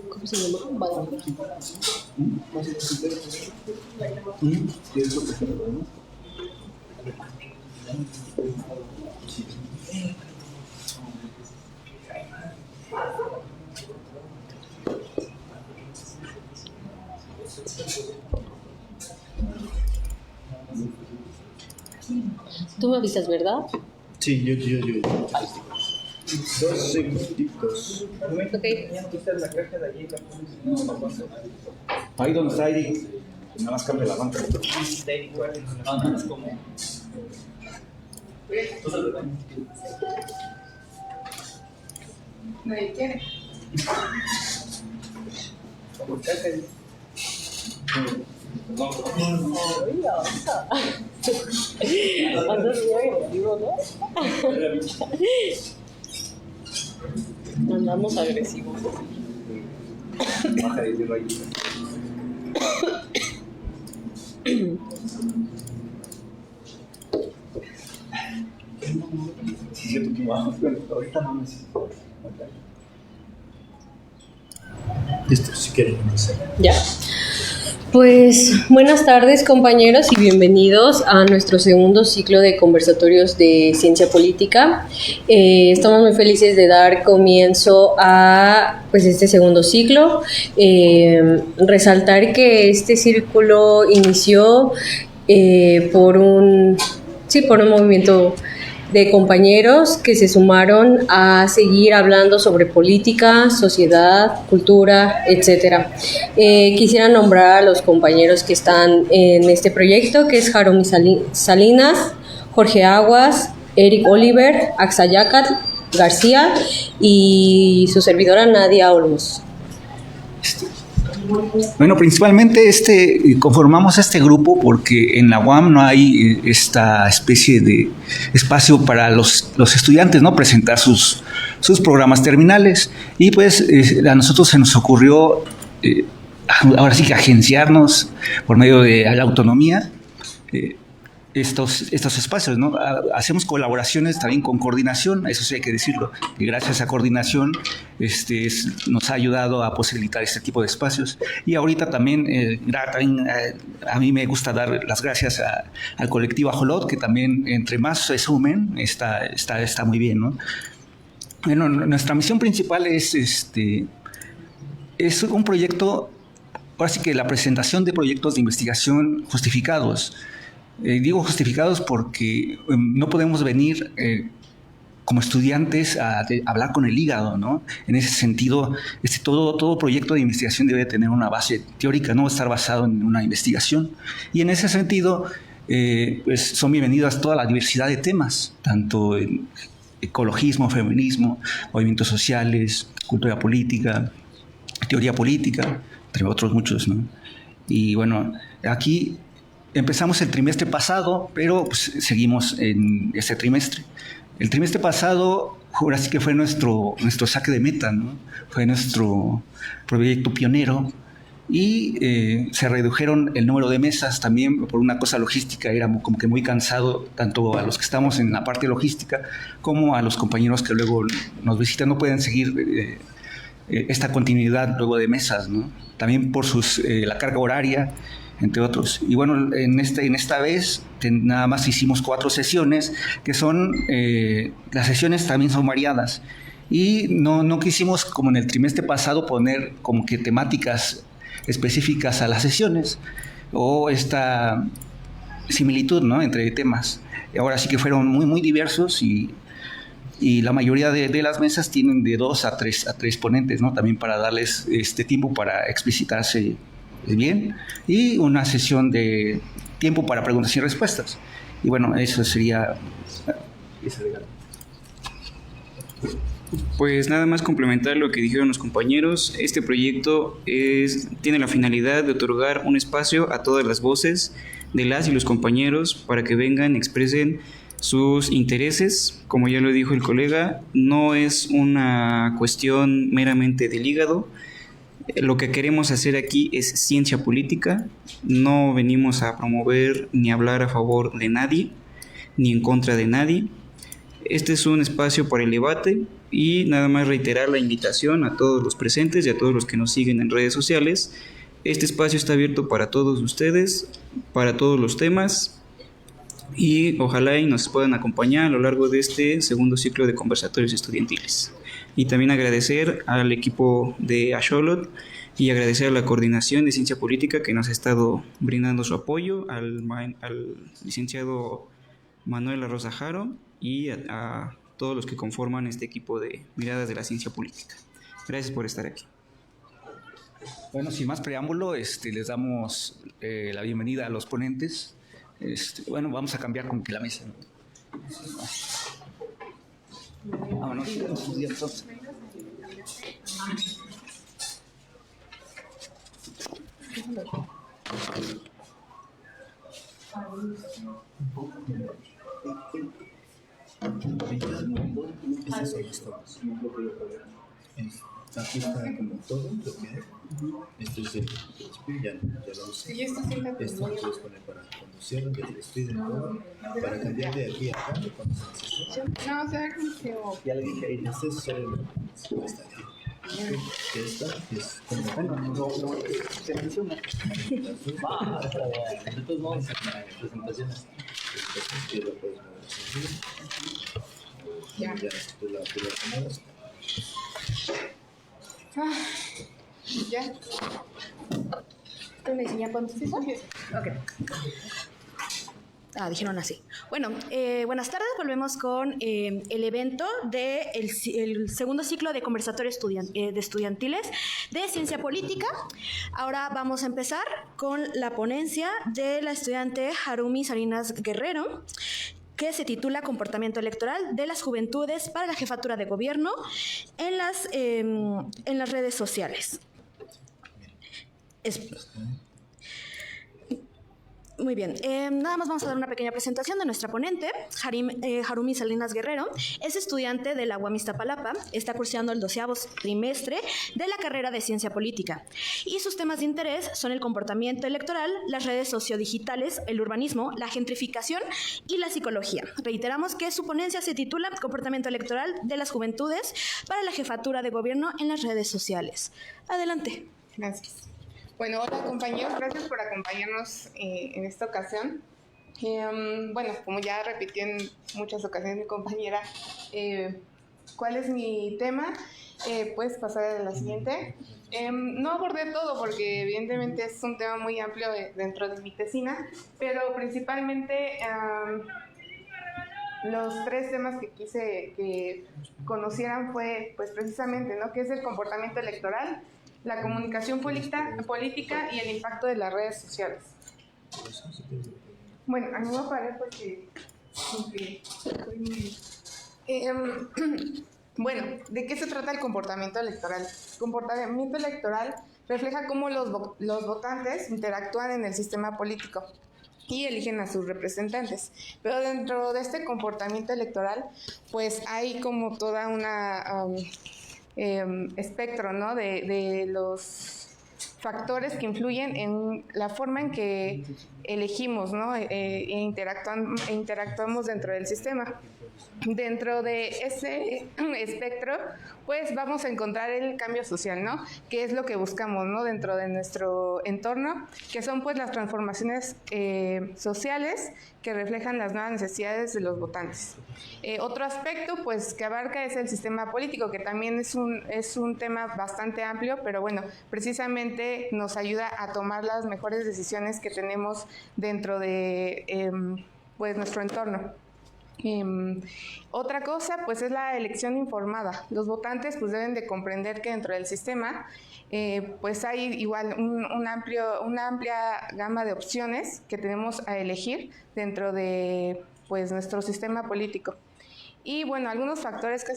¿Cómo se llama? Badabun. Tú me avisas, ¿verdad? Sí, yo. 2 segunditos. Ok. Ahí donde está Eric, nada más cambia la banca. Nadie quiere. Andas muy agresivo, ¿no? Andamos agresivos. Baja de rayita. Sí, siento que vamos, pero ahorita no necesito. Listo, si quieren empezar. Ya. Pues buenas tardes, compañeros, y bienvenidos a nuestro segundo ciclo de conversatorios de ciencia política. Estamos muy felices de dar comienzo a este segundo ciclo. Resaltar que este círculo inició por un movimiento de compañeros que se sumaron a seguir hablando sobre política, sociedad, cultura, etc. Quisiera nombrar a los compañeros que están en este proyecto, que es Jaromi Salinas, Jorge Aguas, Eric Oliver, Axayacatl García y su servidora Nadia Olmos. Bueno, principalmente conformamos este grupo porque en la UAM no hay esta especie de espacio para los estudiantes, ¿no? Presentar sus programas terminales. Y pues a nosotros se nos ocurrió ahora sí que agenciarnos por medio de la autonomía estos espacios, ¿no? Hacemos colaboraciones también con coordinación, eso sí hay que decirlo, y gracias a coordinación nos ha ayudado a posibilitar este tipo de espacios. Y ahorita también, a mí me gusta dar las gracias al colectivo Ajolot, que también entre más se sumen está muy bien, ¿no? Bueno, nuestra misión principal es un proyecto, ahora sí que la presentación de proyectos de investigación justificados. Digo justificados porque no podemos venir como estudiantes a hablar con el hígado, ¿no? En ese sentido, todo proyecto de investigación debe tener una base teórica, no estar basado en una investigación. Y en ese sentido, pues son bienvenidas toda la diversidad de temas, tanto en ecologismo, feminismo, movimientos sociales, cultura política, teoría política, entre otros muchos, ¿no? Y bueno, aquí empezamos el trimestre pasado, pero pues, seguimos en este trimestre. El trimestre pasado, ahora sí que fue nuestro saque de meta, ¿no? Fue nuestro proyecto pionero y se redujeron el número de mesas también por una cosa logística. Era como que muy cansado, tanto a los que estamos en la parte logística como a los compañeros que luego nos visitan. No pueden seguir esta continuidad luego de mesas, ¿no? También por la carga horaria, entre otros. Y bueno, en esta vez nada más hicimos 4 sesiones, que son, las sesiones también son variadas. Y no quisimos, como en el trimestre pasado, poner como que temáticas específicas a las sesiones, o esta similitud, ¿no?, entre temas. Y ahora sí que fueron muy, muy diversos y la mayoría de las mesas tienen de 2 a 3 ponentes, ¿no?, también para darles tiempo para explicitarse bien, y una sesión de tiempo para preguntas y respuestas. Y bueno, eso sería. Pues nada más complementar lo que dijeron los compañeros. Este proyecto tiene la finalidad de otorgar un espacio a todas las voces de las y los compañeros para que vengan, expresen sus intereses. Como ya lo dijo el colega, no es una cuestión meramente del hígado. Lo que queremos hacer aquí es ciencia política. No venimos a promover ni hablar a favor de nadie, ni en contra de nadie. Este es un espacio para el debate y nada más reiterar la invitación a todos los presentes y a todos los que nos siguen en redes sociales. Este espacio está abierto para todos ustedes, para todos los temas, y ojalá y nos puedan acompañar a lo largo de este segundo ciclo de conversatorios estudiantiles. Y también agradecer al equipo de Axolotl y agradecer a la Coordinación de Ciencia Política que nos ha estado brindando su apoyo, al licenciado Manuel Arroza Jaro y a todos los que conforman este equipo de Miradas de la Ciencia Política. Gracias por estar aquí. Bueno, sin más preámbulo, les damos la bienvenida a los ponentes. Bueno, vamos a cambiar como que la mesa, ¿no? Vámonos. Aquí está como todo lo que hay. Esto es el speed, ya lo usé. Esto puedes poner para conducirlo, el speed en todo, para cambiar de aquí a acá cuando se necesita. No, o sea, como que... Ya le dije ahí, este es solo esta aquí. Esta es como... se menciona. De todos modos, presentaciones. Entonces, lo puedes mover así. Ya, tú la acomodas. Ya. ¿Tú le ya podemos empezar? Ok. Dijeron así. Bueno, buenas tardes. Volvemos con el evento del segundo ciclo de conversatorios estudiantiles de Ciencia Política. Ahora vamos a empezar con la ponencia de la estudiante Harumi Salinas Guerrero, que se titula Comportamiento electoral de las juventudes para la jefatura de gobierno en las redes sociales. Muy bien, nada más vamos a dar una pequeña presentación de nuestra ponente. Harumi Salinas Guerrero es estudiante de la UAM Iztapalapa, está cursando el 12º trimestre de la carrera de Ciencia Política y sus temas de interés son el comportamiento electoral, las redes sociodigitales, el urbanismo, la gentrificación y la psicología. Reiteramos que su ponencia se titula Comportamiento electoral de las juventudes para la jefatura de gobierno en las redes sociales. Adelante. Gracias. Bueno, hola compañeros, gracias por acompañarnos en esta ocasión. Bueno, como ya repitió en muchas ocasiones mi compañera, ¿cuál es mi tema? Puedes pasar a la siguiente. No abordé todo porque evidentemente es un tema muy amplio dentro de mi tesina, pero principalmente los 3 temas que quise que conocieran fue pues precisamente, ¿no?, qué es el comportamiento electoral, la comunicación política y el impacto de las redes sociales. Bueno, a mí me voy a parar porque estoy muy... Bueno, ¿de qué se trata el comportamiento electoral? El comportamiento electoral refleja cómo los votantes interactúan en el sistema político y eligen a sus representantes. Pero dentro de este comportamiento electoral, pues hay como toda una... espectro, ¿no?, de los factores que influyen en la forma en que elegimos, ¿no?, interactuamos dentro del sistema. Dentro de ese espectro, pues vamos a encontrar el cambio social, ¿no?, que es lo que buscamos, ¿no?, dentro de nuestro entorno, que son pues las transformaciones sociales que reflejan las nuevas necesidades de los votantes. Otro aspecto pues que abarca es el sistema político, que también es un tema bastante amplio, pero bueno, precisamente nos ayuda a tomar las mejores decisiones que tenemos dentro de pues nuestro entorno. Otra cosa pues es la elección informada. Los votantes pues deben de comprender que dentro del sistema pues hay igual una amplia gama de opciones que tenemos a elegir dentro de pues nuestro sistema político. Y bueno, algunos factores que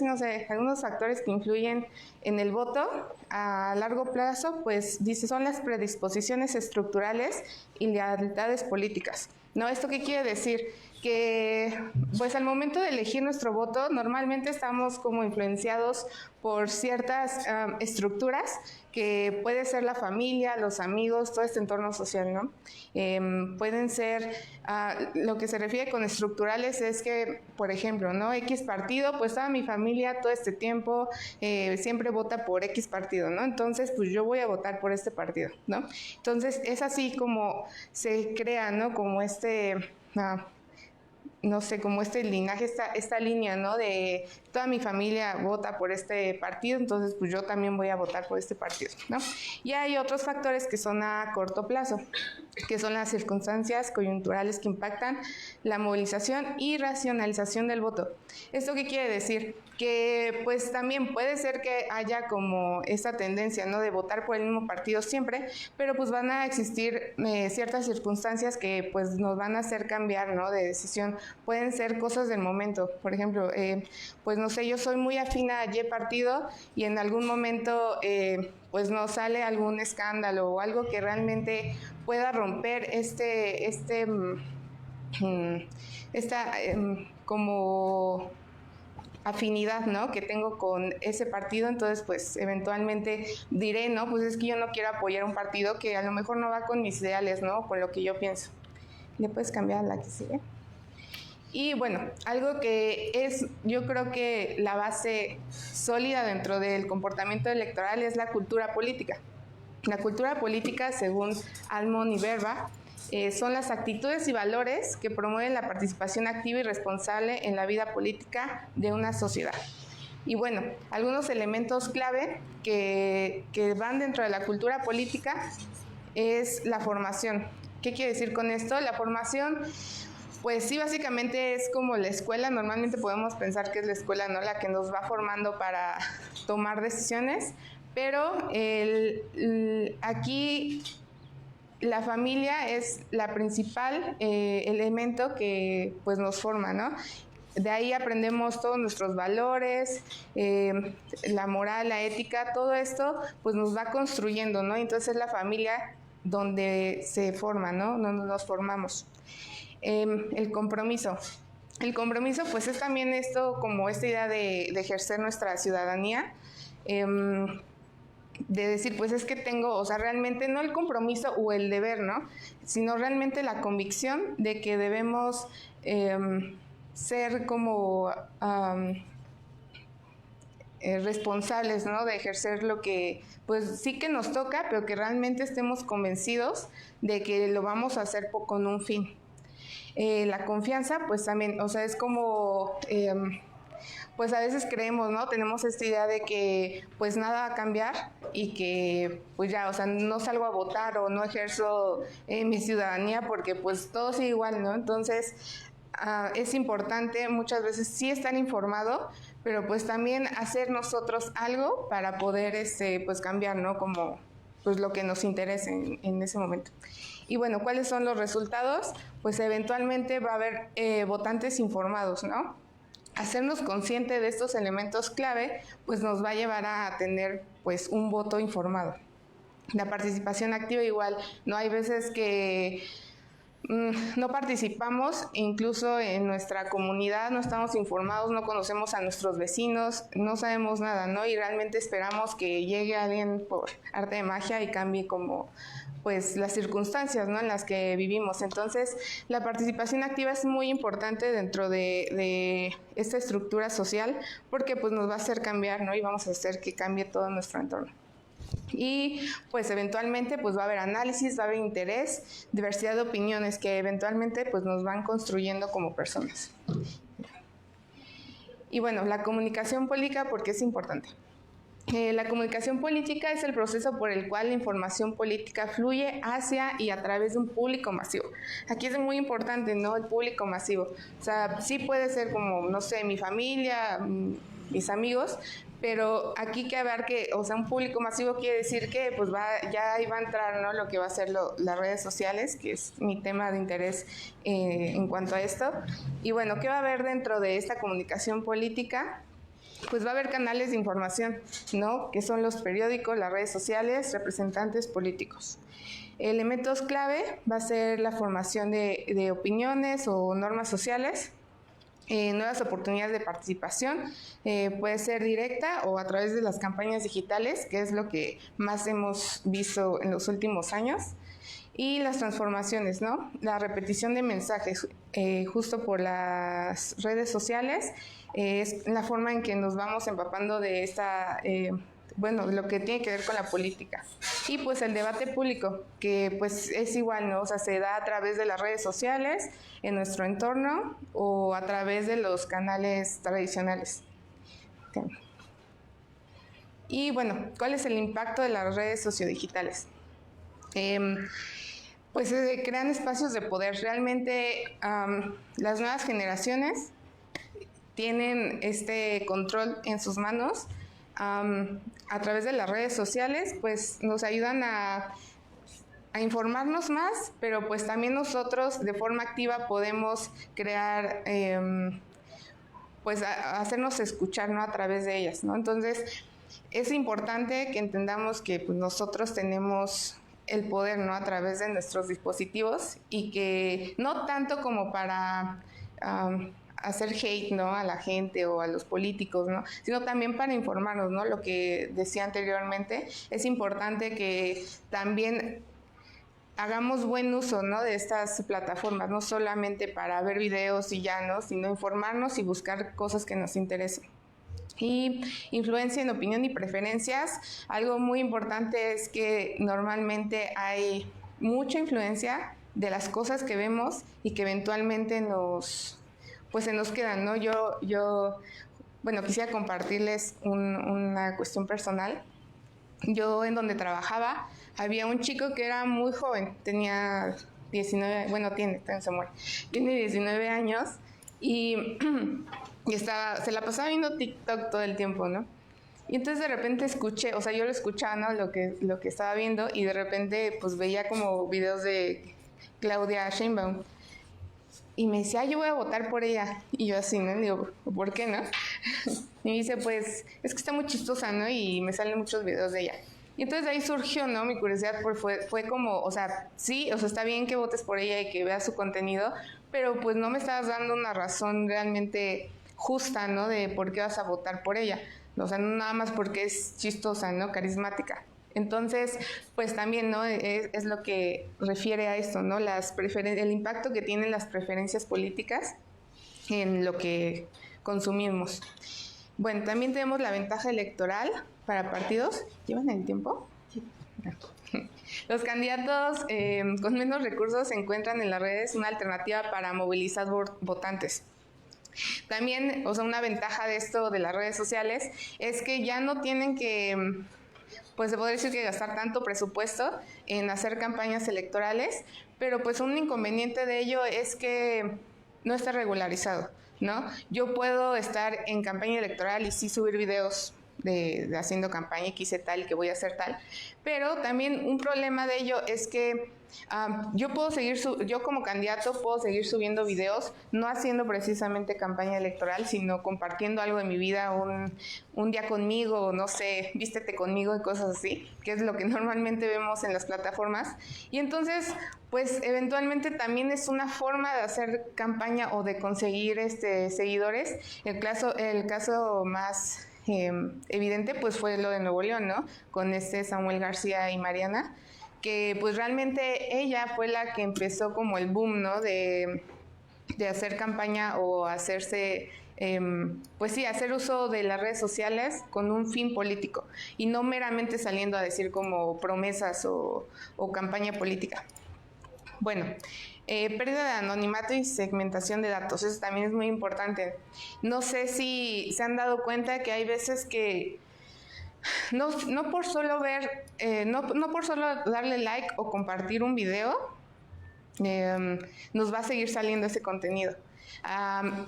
influyen en el voto a largo plazo, pues son las predisposiciones estructurales y lealtades políticas. ¿no? ¿Esto qué quiere decir? Que pues al momento de elegir nuestro voto normalmente estamos como influenciados por ciertas estructuras que puede ser la familia, los amigos, todo este entorno social, ¿no? Pueden ser, lo que se refiere con estructurales es que, por ejemplo, ¿no? X partido, pues toda mi familia todo este tiempo siempre vota por X partido, ¿no? Entonces, pues yo voy a votar por este partido, ¿no? Entonces, es así como se crea, ¿no? Como no sé, como este linaje, esta línea, ¿no? De toda mi familia vota por este partido, entonces pues yo también voy a votar por este partido, ¿no? Y hay otros factores que son a corto plazo, que son las circunstancias coyunturales que impactan la movilización y racionalización del voto. ¿Esto qué quiere decir? Que pues también puede ser que haya como esta tendencia, ¿no? De votar por el mismo partido siempre, pero pues van a existir ciertas circunstancias que pues nos van a hacer cambiar, ¿no? De decisión. Pueden ser cosas del momento. Por ejemplo, pues no sé, yo soy muy afín a Y partido y en algún momento pues nos sale algún escándalo o algo que realmente pueda romper como afinidad, ¿no? Que tengo con ese partido, entonces pues eventualmente diré, ¿no? Pues es que yo no quiero apoyar un partido que a lo mejor no va con mis ideales, ¿no? Con lo que yo pienso. ¿Le puedes cambiar a la que sigue? Y bueno, algo que es, yo creo que la base sólida dentro del comportamiento electoral es la cultura política. La cultura política, según Almond y Verba, son las actitudes y valores que promueven la participación activa y responsable en la vida política de una sociedad. Y bueno, algunos elementos clave que van dentro de la cultura política es la formación. ¿Qué quiere decir con esto? La formación, pues sí, básicamente es como la escuela. Normalmente podemos pensar que es la escuela, ¿no? La que nos va formando para tomar decisiones, pero aquí la familia es la principal elemento que pues nos forma, ¿no? De ahí aprendemos todos nuestros valores, la moral, la ética, todo esto pues nos va construyendo, ¿no? Entonces es la familia donde se forma, ¿no? Donde nos formamos. El compromiso. El compromiso pues es también esto, como esta idea de ejercer nuestra ciudadanía, de decir, pues es que tengo, o sea, realmente no el compromiso o el deber, ¿no? Sino realmente la convicción de que debemos ser como responsables, ¿no? De ejercer lo que, pues sí que nos toca, pero que realmente estemos convencidos de que lo vamos a hacer con un fin. La confianza, pues también, o sea, es como... pues a veces creemos, ¿no? Tenemos esta idea de que pues nada va a cambiar y que pues ya, o sea, no salgo a votar o no ejerzo mi ciudadanía porque pues todo sigue igual, ¿no? Entonces es importante muchas veces sí estar informado, pero pues también hacer nosotros algo para poder pues cambiar, ¿no? Como pues lo que nos interese en ese momento. Y bueno, ¿cuáles son los resultados? Pues eventualmente va a haber votantes informados, ¿no? Hacernos consciente de estos elementos clave, pues nos va a llevar a tener pues un voto informado. La participación activa igual, no hay veces que no participamos, incluso en nuestra comunidad no estamos informados, no conocemos a nuestros vecinos, no sabemos nada, ¿no? Y realmente esperamos que llegue alguien por arte de magia y cambie como pues las circunstancias, ¿no? En las que vivimos. Entonces, la participación activa es muy importante dentro de esta estructura social porque pues nos va a hacer cambiar, ¿no? Y vamos a hacer que cambie todo nuestro entorno. Y pues eventualmente pues va a haber análisis, va a haber interés, diversidad de opiniones que eventualmente pues nos van construyendo como personas. Y bueno, la comunicación política, ¿por qué es importante? La comunicación política es el proceso por el cual la información política fluye hacia y a través de un público masivo. Aquí es muy importante, ¿no? El público masivo. O sea, sí puede ser como, no sé, mi familia, mis amigos, pero aquí que ver que, o sea, un público masivo quiere decir que pues ya ahí va a entrar, ¿no? Lo que va a ser las redes sociales, que es mi tema de interés en cuanto a esto. Y bueno, ¿qué va a haber dentro de esta comunicación política? pues va a haber canales de información, ¿no? Que son los periódicos, las redes sociales, representantes políticos. Elementos clave va a ser la formación de opiniones o normas sociales, nuevas oportunidades de participación, puede ser directa o a través de las campañas digitales, que es lo que más hemos visto en los últimos años, y las transformaciones, ¿no? La repetición de mensajes justo por las redes sociales es la forma en que nos vamos empapando de esta... bueno, lo que tiene que ver con la política. Y pues el debate público, que pues es igual, ¿no? O sea, se da a través de las redes sociales, en nuestro entorno, o a través de los canales tradicionales. Y bueno, ¿cuál es el impacto de las redes sociodigitales? Pues crean espacios de poder. Realmente las nuevas generaciones tienen este control en sus manos. A través de las redes sociales, pues nos ayudan a informarnos más, pero pues también nosotros de forma activa podemos crear, pues hacernos escuchar, ¿no? A través de ellas, ¿no? Entonces, es importante que entendamos que pues, nosotros tenemos el poder, ¿no? A través de nuestros dispositivos y que no tanto como para... hacer hate, ¿no? A la gente o a los políticos, ¿no? Sino también para informarnos, ¿no? Lo que decía anteriormente, es importante que también hagamos buen uso, ¿no? De estas plataformas, no solamente para ver videos y ya, ¿no? Sino informarnos y buscar cosas que nos interesen. Y influencia en opinión y preferencias. Algo muy importante es que normalmente hay mucha influencia de las cosas que vemos y que eventualmente se nos quedan, ¿no? Yo bueno, quisiera compartirles una cuestión personal. Yo en donde trabajaba, había un chico que era muy joven, tenía 19, bueno, tiene 19 años y se la pasaba viendo TikTok todo el tiempo, ¿no? Y entonces de repente escuché, o sea, yo lo escuchaba, ¿no? Lo que estaba viendo y de repente pues veía como videos de Claudia Sheinbaum. Y me decía, yo voy a votar por ella. Y yo así, ¿no? Digo, ¿por qué no? Y me dice, pues, es que está muy chistosa, ¿no? Y me salen muchos videos de ella. Y entonces de ahí surgió, ¿no? Mi curiosidad fue como, o sea, sí, o sea, está bien que votes por ella y que veas su contenido, pero pues no me estabas dando una razón realmente justa, ¿no? De por qué vas a votar por ella. O sea, no nada más porque es chistosa, ¿no? Carismática. Entonces, pues también, ¿no? Es lo que refiere a esto, ¿no? El impacto que tienen las preferencias políticas en lo que consumimos. Bueno, también tenemos la ventaja electoral para partidos. ¿Llevan el tiempo? Sí. Los candidatos con menos recursos encuentran en las redes una alternativa para movilizar votantes. También, o sea, una ventaja de esto de las redes sociales es que ya no tienen que... pues se podría decir que gastar tanto presupuesto en hacer campañas electorales, pero pues un inconveniente de ello es que no está regularizado, ¿no? Yo puedo estar en campaña electoral y sí subir videos de haciendo campaña y que hice tal y que voy a hacer tal, pero también un problema de ello es que yo como candidato puedo seguir subiendo videos, no haciendo precisamente campaña electoral, sino compartiendo algo de mi vida, un día conmigo, no sé, vístete conmigo y cosas así, que es lo que normalmente vemos en las plataformas. Y entonces, pues eventualmente también es una forma de hacer campaña o de conseguir seguidores. El caso más evidente pues fue lo de Nuevo León, ¿no? Con Samuel García y Mariana, que pues realmente ella fue la que empezó como el boom, ¿no? De hacer campaña o hacerse, pues sí, hacer uso de las redes sociales con un fin político y no meramente saliendo a decir como promesas o campaña política. Bueno, pérdida de anonimato y segmentación de datos, eso también es muy importante. No sé si se han dado cuenta que hay veces que no por solo ver, no por solo darle like o compartir un video, nos va a seguir saliendo ese contenido.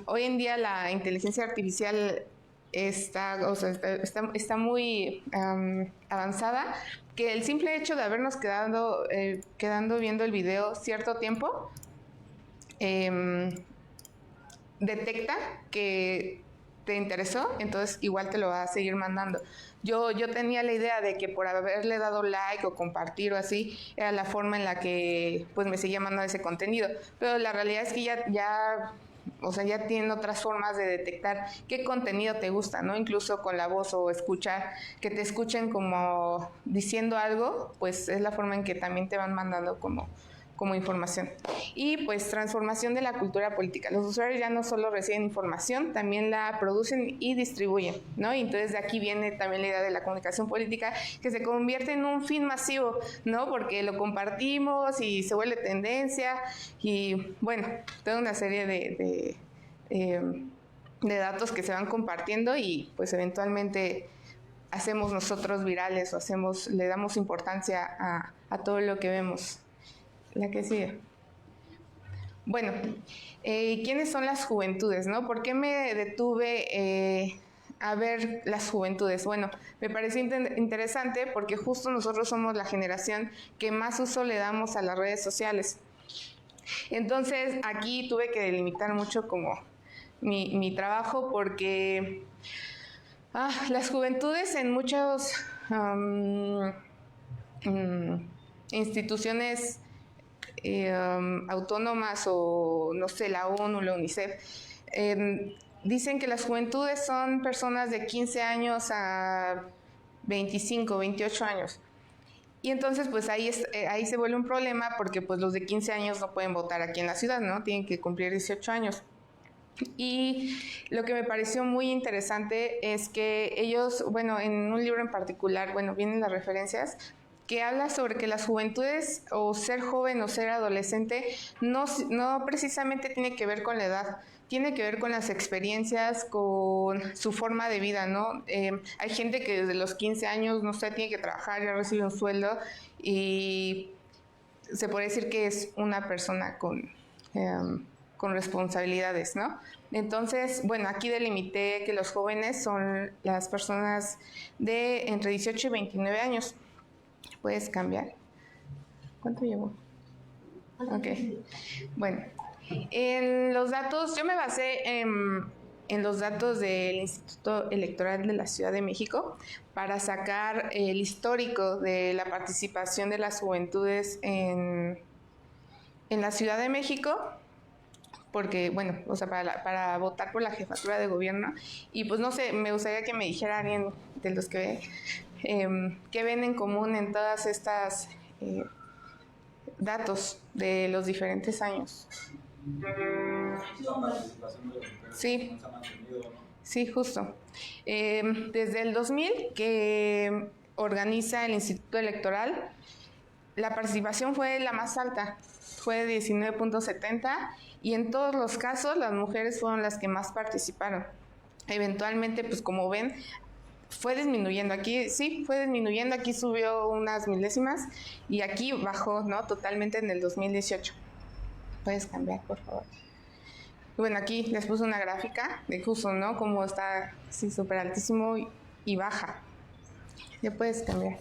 Hoy en día la inteligencia artificial está muy avanzada, que el simple hecho de habernos quedando viendo el video cierto tiempo detecta que te interesó, entonces igual te lo va a seguir mandando. Yo tenía la idea de que por haberle dado like o compartir o así, era la forma en la que pues me seguía mandando ese contenido, pero la realidad es que ya tienen otras formas de detectar qué contenido te gusta, ¿no? Incluso con la voz o escuchar, que te escuchen como diciendo algo, pues es la forma en que también te van mandando como información. Y pues transformación de la cultura política. Los usuarios ya no solo reciben información, también la producen y distribuyen, ¿no? Y entonces de aquí viene también la idea de la comunicación política, que se convierte en un fin masivo, ¿no? Porque lo compartimos y se vuelve tendencia y bueno, toda una serie de datos que se van compartiendo y pues eventualmente hacemos nosotros virales o le damos importancia a todo lo que vemos. La que sigue. Bueno, ¿quiénes son las juventudes, no? ¿Por qué me detuve a ver las juventudes? Bueno, me pareció interesante porque justo nosotros somos la generación que más uso le damos a las redes sociales. Entonces, aquí tuve que delimitar mucho como mi trabajo porque las juventudes en muchas instituciones autónomas o no sé, la ONU, la UNICEF, dicen que las juventudes son personas de 15 años a 25, 28 años. Y entonces pues ahí se vuelve un problema porque pues los de 15 años no pueden votar aquí en la ciudad, ¿no? Tienen que cumplir 18 años. Y lo que me pareció muy interesante es que ellos, bueno, en un libro en particular, bueno, vienen las referencias, que habla sobre que las juventudes o ser joven o ser adolescente no precisamente tiene que ver con la edad, tiene que ver con las experiencias, con su forma de vida, ¿no? Hay gente que desde los 15 años, no sé, tiene que trabajar, ya recibe un sueldo y se puede decir que es una persona con responsabilidades, ¿no? Entonces, bueno, aquí delimité que los jóvenes son las personas de entre 18 y 29 años. ¿Puedes cambiar? ¿Cuánto llevo? Ok. Bueno, en los datos, yo me basé en los datos del Instituto Electoral de la Ciudad de México para sacar el histórico de la participación de las juventudes en la Ciudad de México, porque, bueno, o sea, para votar por la jefatura de gobierno. Y pues no sé, me gustaría que me dijera alguien de los que ve, qué ven en común en todas estas datos de los diferentes años. Sí, sí, justo. Desde el 2000 que organiza el Instituto Electoral, la participación fue la más alta, fue de 19.70 y en todos los casos las mujeres fueron las que más participaron. Eventualmente, pues como ven, fue disminuyendo. Aquí sí, fue disminuyendo, aquí subió unas milésimas y aquí bajó, ¿no? Totalmente en el 2018. Puedes cambiar, por favor. Bueno, aquí les puse una gráfica de justo, ¿no? Como está así súper altísimo y baja. Ya puedes cambiar.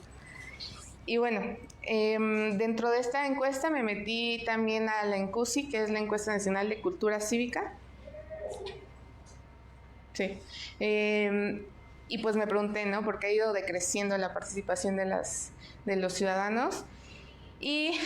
Y bueno, dentro de esta encuesta me metí también a la ENCUCI, que es la Encuesta Nacional de Cultura Cívica. Sí. Y pues me pregunté, ¿no? Porque ha ido decreciendo la participación de los ciudadanos. Y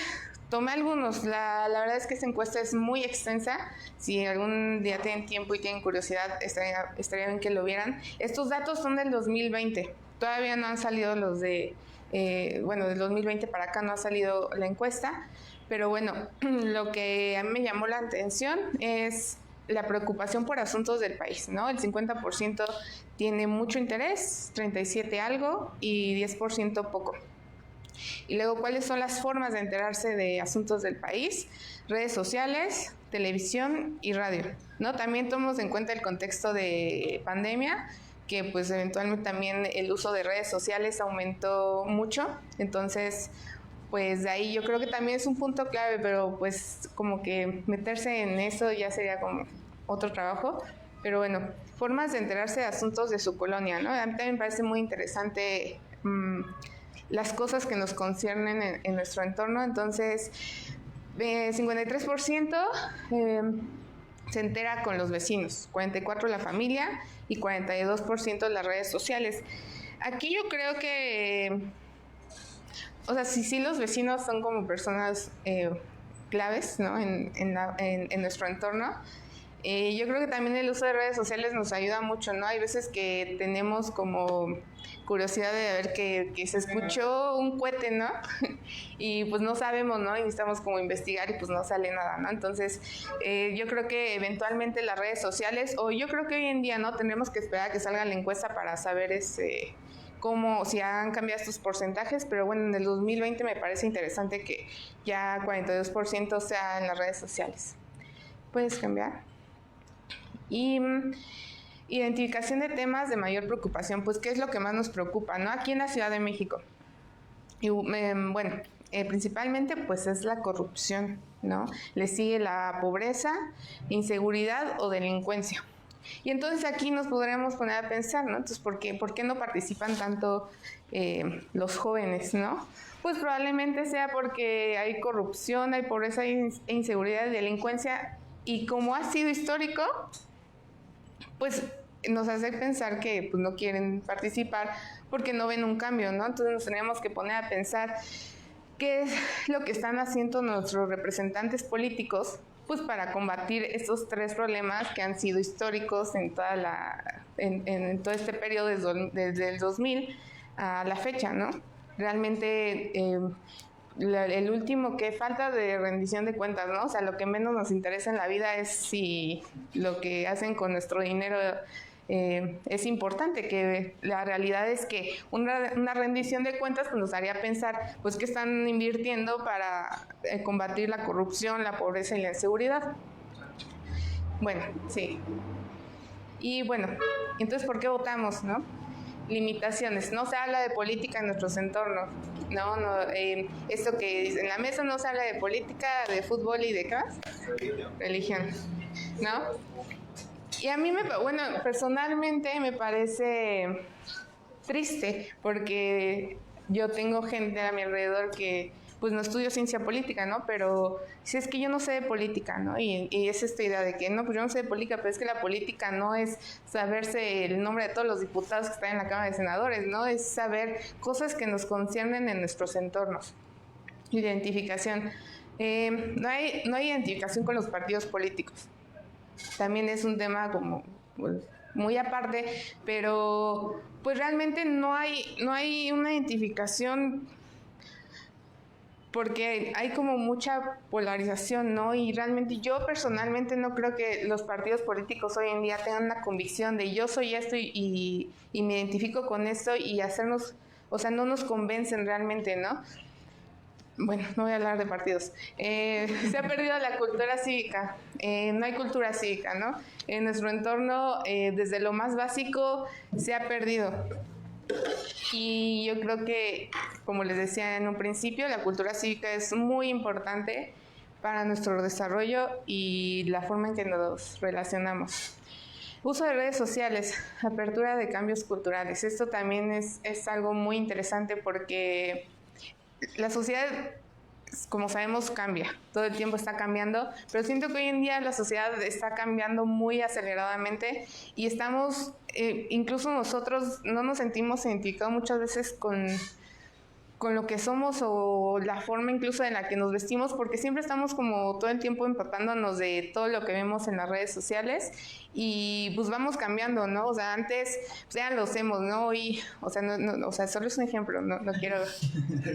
tomé algunos. La verdad es que esta encuesta es muy extensa. Si algún día tienen tiempo y tienen curiosidad, estaría bien que lo vieran. Estos datos son del 2020. Todavía no han salido los de... del 2020 para acá no ha salido la encuesta. Pero bueno, lo que a mí me llamó la atención es la preocupación por asuntos del país, ¿no? El 50% tiene mucho interés, 37% algo y 10% poco. Y luego, ¿cuáles son las formas de enterarse de asuntos del país? Redes sociales, televisión y radio, ¿no? También tomamos en cuenta el contexto de pandemia, que pues eventualmente también el uso de redes sociales aumentó mucho. Entonces, pues de ahí yo creo que también es un punto clave, pero pues como que meterse en eso ya sería como otro trabajo. Pero bueno, formas de enterarse de asuntos de su colonia, ¿no? A mí también me parece muy interesante las cosas que nos conciernen en nuestro entorno. Entonces, 53% se entera con los vecinos, 44% la familia y 42% las redes sociales. Aquí yo creo que, o sea, sí los vecinos son como personas claves, ¿no? en nuestro entorno. Yo creo que también el uso de redes sociales nos ayuda mucho, ¿no? Hay veces que tenemos como curiosidad de ver que se escuchó un cohete, ¿no? Y pues no sabemos, ¿no? Y necesitamos como investigar y pues no sale nada, ¿no? Entonces, yo creo que eventualmente las redes sociales, o yo creo que hoy en día, ¿no? Tenemos que esperar a que salga la encuesta para saber cómo, si han cambiado estos porcentajes, pero bueno, en el 2020 me parece interesante que ya 42% sea en las redes sociales. ¿Puedes cambiar? Y identificación de temas de mayor preocupación, pues ¿qué es lo que más nos preocupa, no? Aquí en la Ciudad de México. Y bueno, principalmente pues es la corrupción, ¿no? Le sigue la pobreza, inseguridad o delincuencia. Y entonces aquí nos podríamos poner a pensar, ¿no? Entonces, ¿por qué no participan tanto los jóvenes, no? Pues probablemente sea porque hay corrupción, hay pobreza, inseguridad y delincuencia, y como ha sido histórico, pues nos hace pensar que pues, no quieren participar porque no ven un cambio, ¿no? Entonces nos tenemos que poner a pensar qué es lo que están haciendo nuestros representantes políticos pues para combatir estos tres problemas que han sido históricos en todo este periodo desde el 2000 a la fecha, ¿no? Realmente el último que falta de rendición de cuentas, ¿no? O sea, lo que menos nos interesa en la vida es si lo que hacen con nuestro dinero es importante, que la realidad es que una rendición de cuentas pues, nos haría pensar pues que están invirtiendo para combatir la corrupción, la pobreza y la inseguridad. Bueno, sí. Y bueno, entonces, ¿por qué votamos, no? Limitaciones. No se habla de política en nuestros entornos. Esto que en la mesa no se habla de política, de fútbol y de ¿qué más? Religión. ¿No? Y a mí, personalmente me parece triste porque yo tengo gente a mi alrededor que pues no estudio ciencia política, ¿no? Pero si es que yo no sé de política, ¿no? Y es esta idea de que, no, pues yo no sé de política, pero es que la política no es saberse el nombre de todos los diputados que están en la Cámara de Senadores, ¿no? Es saber cosas que nos conciernen en nuestros entornos. Identificación. No hay identificación con los partidos políticos. También es un tema como pues, muy aparte, pero pues realmente no hay una identificación porque hay como mucha polarización, ¿no? Y realmente yo personalmente no creo que los partidos políticos hoy en día tengan una convicción de yo soy esto y me identifico con esto y hacernos, o sea, no nos convencen realmente, ¿no? Bueno, no voy a hablar de partidos. Se ha perdido la cultura cívica, no hay cultura cívica, ¿no? En nuestro entorno, desde lo más básico, se ha perdido. Y yo creo que, como les decía en un principio, la cultura cívica es muy importante para nuestro desarrollo y la forma en que nos relacionamos. Uso de redes sociales, apertura de cambios culturales. Esto también es algo muy interesante porque la sociedad, como sabemos, cambia, todo el tiempo está cambiando, pero siento que hoy en día la sociedad está cambiando muy aceleradamente y estamos, incluso nosotros no nos sentimos identificados muchas veces con lo que somos o la forma incluso en la que nos vestimos, porque siempre estamos como todo el tiempo empapándonos de todo lo que vemos en las redes sociales y pues vamos cambiando, ¿no? O sea, antes pues ya lo hacemos, ¿no? Y, o sea, o sea, solo es un ejemplo, no quiero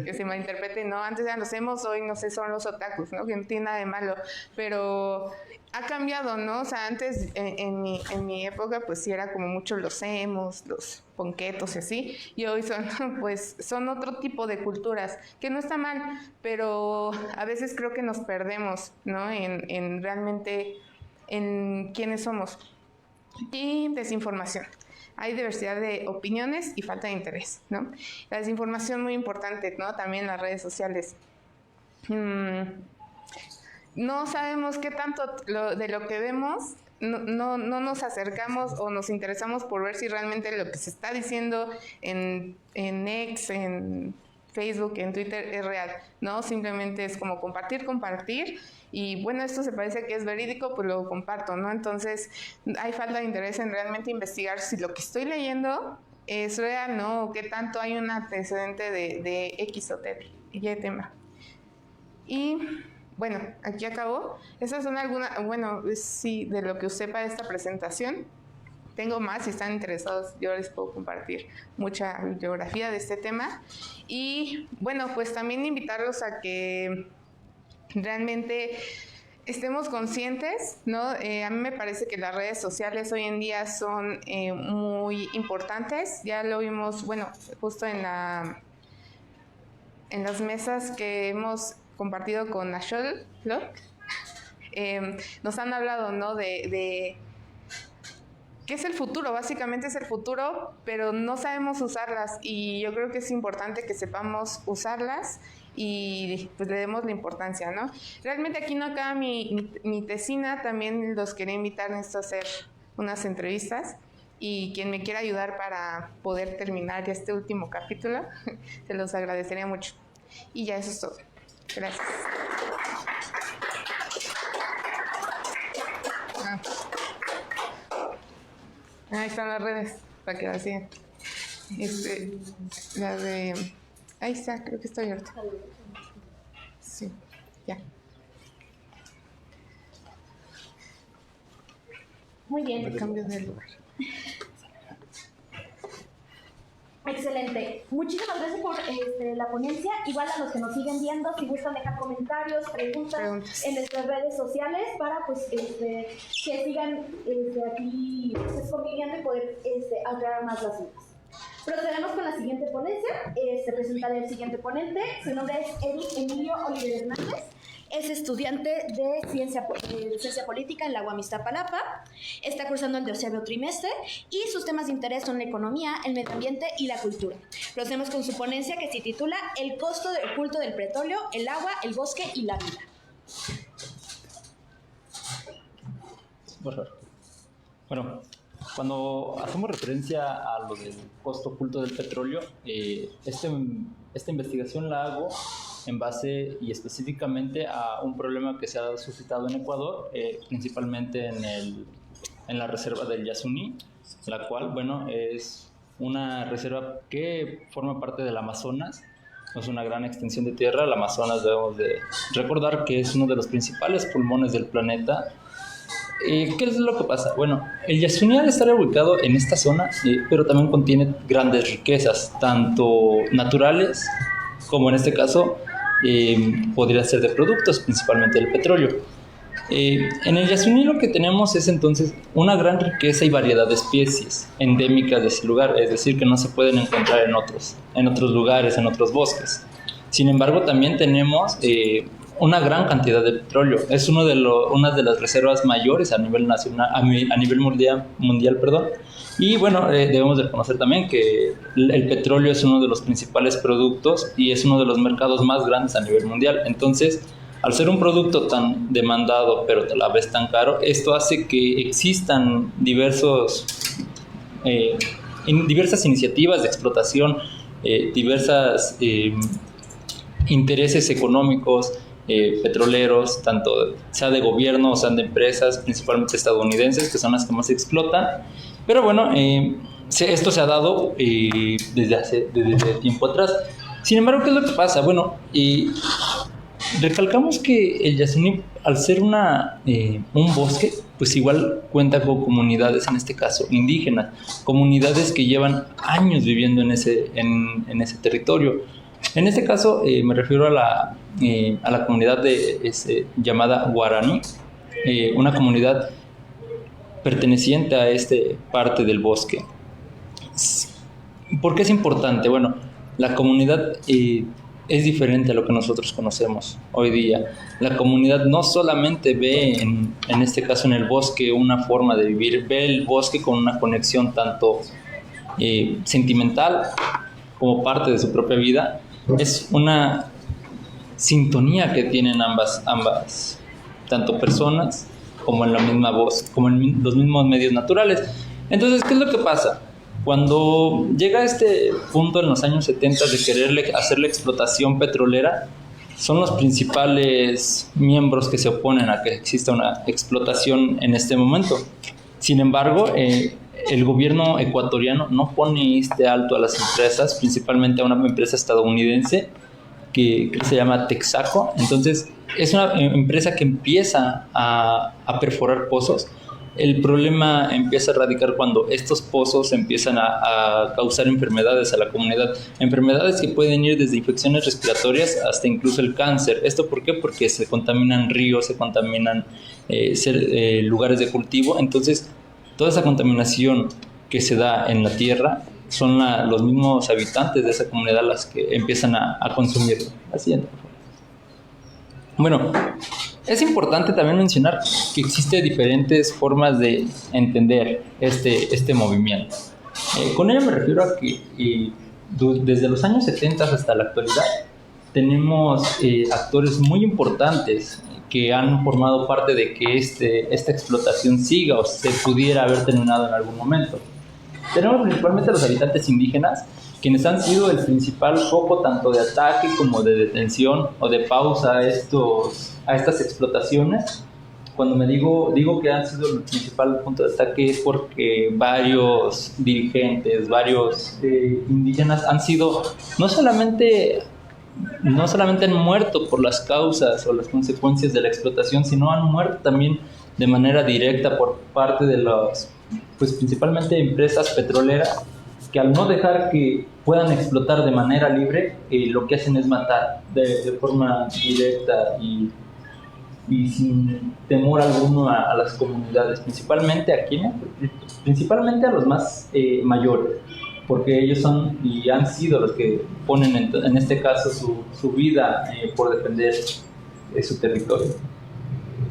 que se malinterprete, ¿no? Antes ya lo hacemos, hoy no sé, son los otakus, ¿no? Que no tiene nada de malo, pero ha cambiado, ¿no? O sea, antes en mi época pues sí era como mucho los emos, los ponquetos y así, y hoy son otro tipo de culturas, que no está mal, pero a veces creo que nos perdemos, ¿no? En realmente en quiénes somos. Y desinformación. Hay diversidad de opiniones y falta de interés, ¿no? La desinformación muy importante, ¿no? También en las redes sociales. No sabemos qué tanto de lo que vemos, no nos acercamos o nos interesamos por ver si realmente lo que se está diciendo en X, en Facebook, en Twitter es real, ¿no? Simplemente es como compartir, y bueno, esto se parece que es verídico, pues lo comparto, ¿no? Entonces, hay falta de interés en realmente investigar si lo que estoy leyendo es real, ¿no? O qué tanto hay un antecedente de X o Y tema. Y bueno, aquí acabó. Esas son algunas, bueno, sí, de lo que usé para esta presentación. Tengo más, si están interesados, yo les puedo compartir mucha bibliografía de este tema. Y bueno, pues también invitarlos a que realmente estemos conscientes, ¿no? A mí me parece que las redes sociales hoy en día son muy importantes. Ya lo vimos, bueno, justo en las mesas que hemos compartido con Ashol, ¿no? Nos han hablado, ¿no? de ¿qué es el futuro? Básicamente es el futuro, pero no sabemos usarlas, y yo creo que es importante que sepamos usarlas y pues le demos la importancia, ¿no? Realmente aquí no acaba mi tesina, también los quería invitar a hacer unas entrevistas, y quien me quiera ayudar para poder terminar ya este último capítulo, se los agradecería mucho. Y ya eso es todo. Gracias. Ahí están las redes, para que las sigan. La de... Ahí está, creo que está abierta. Sí, ya. Muy bien. El cambio de lugar. Excelente. Muchísimas gracias por la ponencia. Igual a los que nos siguen viendo, si gustan dejar comentarios, preguntas en nuestras redes sociales para pues que sigan aquí pues, conviviendo y poder aclarar más las dudas. Procedemos con la siguiente ponencia. Presentaré el siguiente ponente. Su nombre es Eric Emilio Oliver Hernández. Es estudiante de ciencia política en la UAM Iztapalapa. Está cursando el 12º trimestre y sus temas de interés son la economía, el medio ambiente y la cultura. Procedemos con su ponencia que se titula El costo del culto del petróleo, el agua, el bosque y la vida. Bueno, cuando hacemos referencia a lo del costo oculto del petróleo, esta investigación la hago en base y específicamente a un problema que se ha suscitado en Ecuador, principalmente en la reserva del Yasuní, la cual, bueno, es una reserva que forma parte del Amazonas. Es una gran extensión de tierra. El Amazonas, debemos de recordar que es uno de los principales pulmones del planeta. ¿Qué es lo que pasa? Bueno, el Yasuní al estar ubicado en esta zona, pero también contiene grandes riquezas, tanto naturales como en este caso podría ser de productos, principalmente el petróleo. En el Yasuní lo que tenemos es entonces una gran riqueza y variedad de especies endémicas de ese lugar, es decir, que no se pueden encontrar en otros lugares, en otros bosques. Sin embargo, también tenemos una gran cantidad de petróleo. Es una de las reservas mayores a nivel nacional, a nivel mundial, perdón. Y bueno, debemos de conocer también que el petróleo es uno de los principales productos y es uno de los mercados más grandes a nivel mundial. Entonces, al ser un producto tan demandado, pero a la vez tan caro, esto hace que existan diversas iniciativas de explotación, diversas intereses económicos, petroleros, tanto sea de gobierno o sean de empresas, principalmente estadounidenses, que son las que más explotan. Pero bueno, esto se ha dado desde tiempo atrás. Sin embargo, ¿qué es lo que pasa? Bueno, recalcamos que el Yasuní, al ser un bosque, pues igual cuenta con comunidades, en este caso indígenas, comunidades que llevan años viviendo en ese territorio. En este caso me refiero a la comunidad llamada Guaraní, una comunidad perteneciente a esta parte del bosque. ¿Por qué es importante? Bueno, la comunidad es diferente a lo que nosotros conocemos hoy día. La comunidad no solamente ve en este caso en el bosque una forma de vivir, ve el bosque con una conexión tanto sentimental como parte de su propia vida. Es una sintonía que tienen ambas tanto personas como en la misma voz, como en los mismos medios naturales. Entonces, ¿qué es lo que pasa? Cuando llega a este punto en los años 70 de querer hacer la explotación petrolera, son los principales miembros que se oponen a que exista una explotación en este momento. Sin embargo, el gobierno ecuatoriano no pone este alto a las empresas, principalmente a una empresa estadounidense que se llama Texaco. Entonces, es una empresa que empieza a perforar pozos. El problema empieza a radicar cuando estos pozos empiezan a causar enfermedades a la comunidad. Enfermedades que pueden ir desde infecciones respiratorias hasta incluso el cáncer. ¿Esto por qué? Porque se contaminan ríos, se contaminan lugares de cultivo. Entonces, toda esa contaminación que se da en la tierra son los mismos habitantes de esa comunidad las que empiezan a consumirlo. La siguiente, por favor. Bueno, es importante también mencionar que existen diferentes formas de entender este movimiento. Con ello me refiero a que desde los años 70 hasta la actualidad tenemos actores muy importantes que han formado parte de que esta explotación siga o se pudiera haber terminado en algún momento. Tenemos principalmente a los habitantes indígenas, quienes han sido el principal foco tanto de ataque como de detención o de pausa a estas explotaciones. Cuando digo que han sido el principal punto de ataque es porque varios dirigentes, varios indígenas han sido no solamente han muerto por las causas o las consecuencias de la explotación, sino han muerto también de manera directa por parte de principalmente empresas petroleras, que al no dejar que puedan explotar de manera libre, lo que hacen es matar de forma directa y sin temor alguno a las comunidades, principalmente principalmente a los más mayores, porque ellos son y han sido los que ponen en este caso su vida por defender su territorio.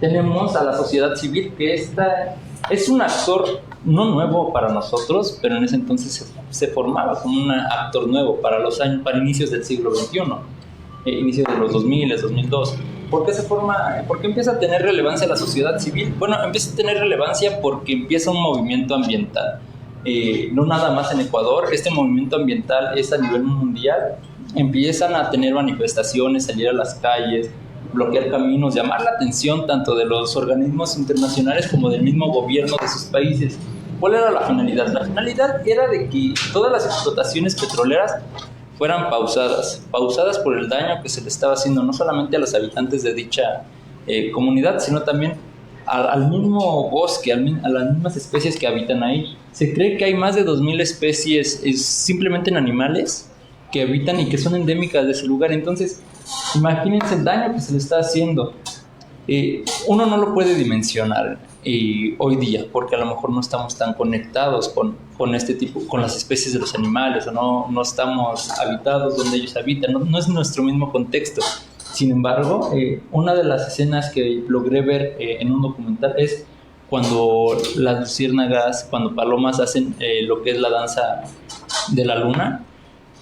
Tenemos a la sociedad civil, que esta es un actor no nuevo para nosotros, pero en ese entonces se formaba como un actor nuevo para inicios del siglo XXI, inicios de los 2000, 2002. ¿Por qué se forma? ¿Por qué empieza a tener relevancia la sociedad civil? Bueno, empieza a tener relevancia porque empieza un movimiento ambiental. No nada más en Ecuador, este movimiento ambiental es a nivel mundial. Empiezan a tener manifestaciones, salir a las calles, bloquear caminos, llamar la atención tanto de los organismos internacionales como del mismo gobierno de sus países. ¿Cuál era la finalidad? La finalidad era de que todas las explotaciones petroleras fueran pausadas por el daño que se le estaba haciendo no solamente a los habitantes de dicha comunidad, sino también al mismo bosque, a las mismas especies que habitan ahí. Se cree que hay más de 2000 especies simplemente en animales que habitan y que son endémicas de ese lugar. Entonces, imagínense el daño que se le está haciendo. Uno no lo puede dimensionar hoy día, porque a lo mejor no estamos tan conectados con este tipo, con las especies de los animales, o no estamos habitados donde ellos habitan, no es nuestro mismo contexto. Sin embargo, una de las escenas que logré ver en un documental es cuando las luciérnagas, cuando palomas hacen lo que es la danza de la luna.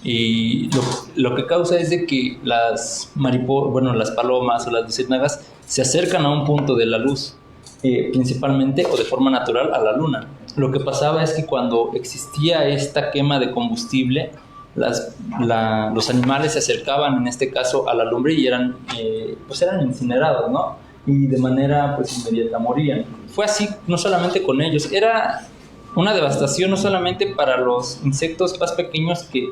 Y lo que causa es de que las palomas o las luciérnagas se acercan a un punto de la luz, principalmente o de forma natural a la luna. Lo que pasaba es que cuando existía esta quema de combustible, los animales se acercaban, en este caso, a la lumbre y eran incinerados, ¿no? Y de manera inmediata morían. Fue así no solamente con ellos, era una devastación no solamente para los insectos más pequeños que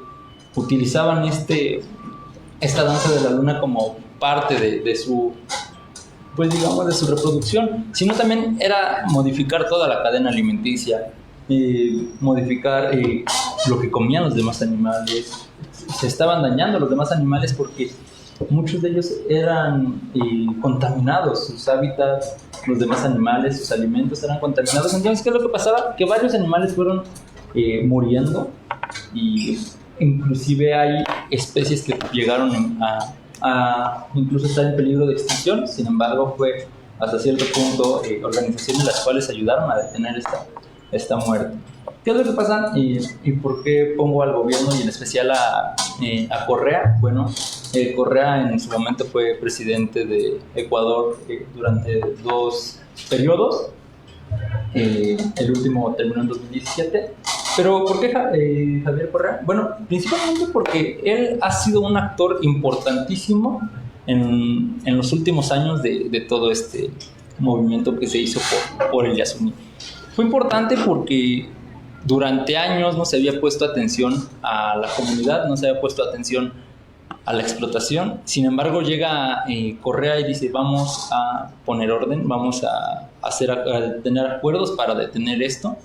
utilizaban esta danza de la luna como parte de su reproducción, sino también era modificar toda la cadena alimenticia, modificar lo que comían los demás animales. Se estaban dañando los demás animales porque muchos de ellos eran contaminados, sus hábitats, los demás animales, sus alimentos eran contaminados. Entonces, ¿qué es lo que pasaba? Que varios animales fueron muriendo, y inclusive hay especies que llegaron a incluso estar en peligro de extinción. Sin embargo, fue hasta cierto punto organizaciones las cuales ayudaron a detener esta muerte. ¿Qué es lo que pasa y por qué pongo al gobierno y en especial a Correa? Bueno, Correa en su momento fue presidente de Ecuador durante 2 periodos. El último terminó en 2017 Pero ¿por qué Javier Correa? Bueno, principalmente porque él ha sido un actor importantísimo en los últimos años de todo este movimiento que se hizo por el Yasuní. Fue importante porque durante años no se había puesto atención a la comunidad, no se había puesto atención a la explotación. Sin embargo, llega Correa y dice, vamos a poner orden, vamos a tener acuerdos para detener esto.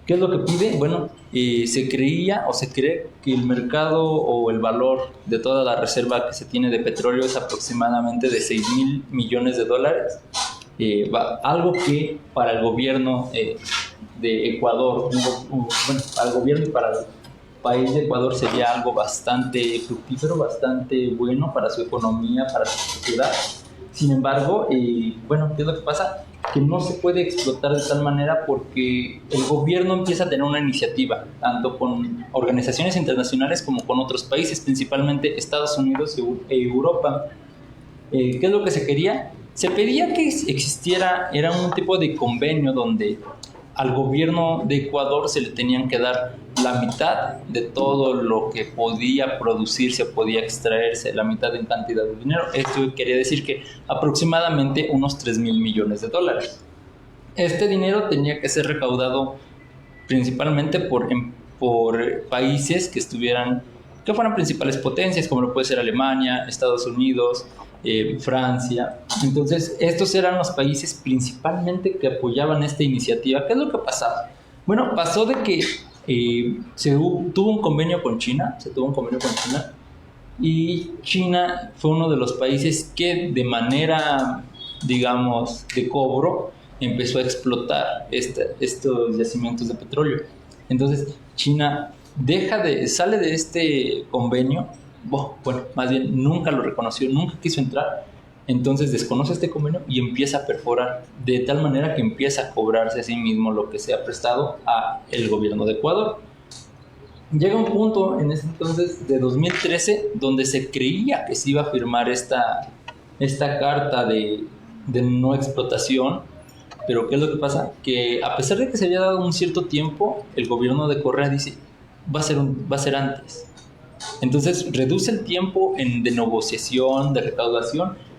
¿Qué es lo que pide? Bueno, se creía o se cree que el mercado o el valor de toda la reserva que se tiene de petróleo es aproximadamente de $6,000 millones. Algo que para el gobierno de Ecuador, para el gobierno y para el país de Ecuador sería algo bastante fructífero, bastante bueno para su economía, para su sociedad. Sin embargo, ¿qué es lo que pasa? Que no se puede explotar de tal manera porque el gobierno empieza a tener una iniciativa, tanto con organizaciones internacionales como con otros países, principalmente Estados Unidos e Europa. ¿Qué es lo que se quería? Se pedía que era un tipo de convenio donde al gobierno de Ecuador se le tenían que dar la mitad de todo lo que podía producirse, podía extraerse, la mitad en cantidad de dinero. Esto quería decir que aproximadamente unos $3,000 millones. Este dinero tenía que ser recaudado principalmente por países que fueran principales potencias, como lo puede ser Alemania, Estados Unidos, Francia. Entonces, estos eran los países principalmente que apoyaban esta iniciativa. ¿Qué es lo que pasaba? Bueno, pasó de que se tuvo un convenio con China, y China fue uno de los países que de manera, digamos, de cobro, empezó a explotar estos yacimientos de petróleo. Entonces, China sale de este convenio, más bien nunca lo reconoció, nunca quiso entrar. Entonces desconoce este convenio y empieza a perforar, de tal manera que empieza a cobrarse a sí mismo lo que se ha prestado a el gobierno de Ecuador. Llega un punto en ese entonces de 2013 donde se creía que se iba a firmar esta carta de no explotación, pero ¿qué es lo que pasa? Que a pesar de que se había dado un cierto tiempo, el gobierno de Correa dice, va a ser antes. Entonces reduce el tiempo de negociación, de recaudación,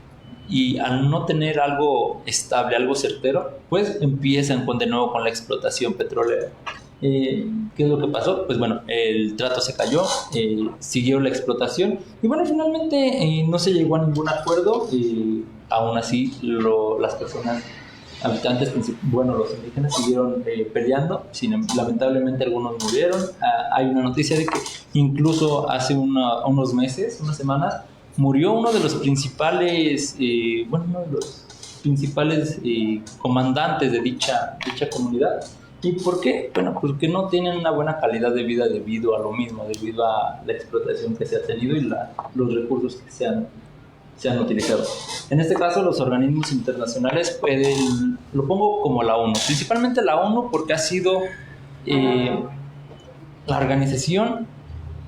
y al no tener algo estable, algo certero, pues empiezan de nuevo con la explotación petrolera. ¿Qué es lo que pasó? Pues bueno, el trato se cayó, siguió la explotación y bueno, finalmente no se llegó a ningún acuerdo. Aún así, las personas habitantes, los indígenas siguieron peleando. Lamentablemente algunos murieron. Hay una noticia de que incluso hace unos meses, unas semanas, murió uno de los principales comandantes de dicha comunidad. ¿Y por qué? Bueno, porque no tienen una buena calidad de vida debido a lo mismo, debido a la explotación que se ha tenido y los recursos que se han utilizado. En este caso, los organismos internacionales lo pongo como la ONU, principalmente la ONU porque ha sido la organización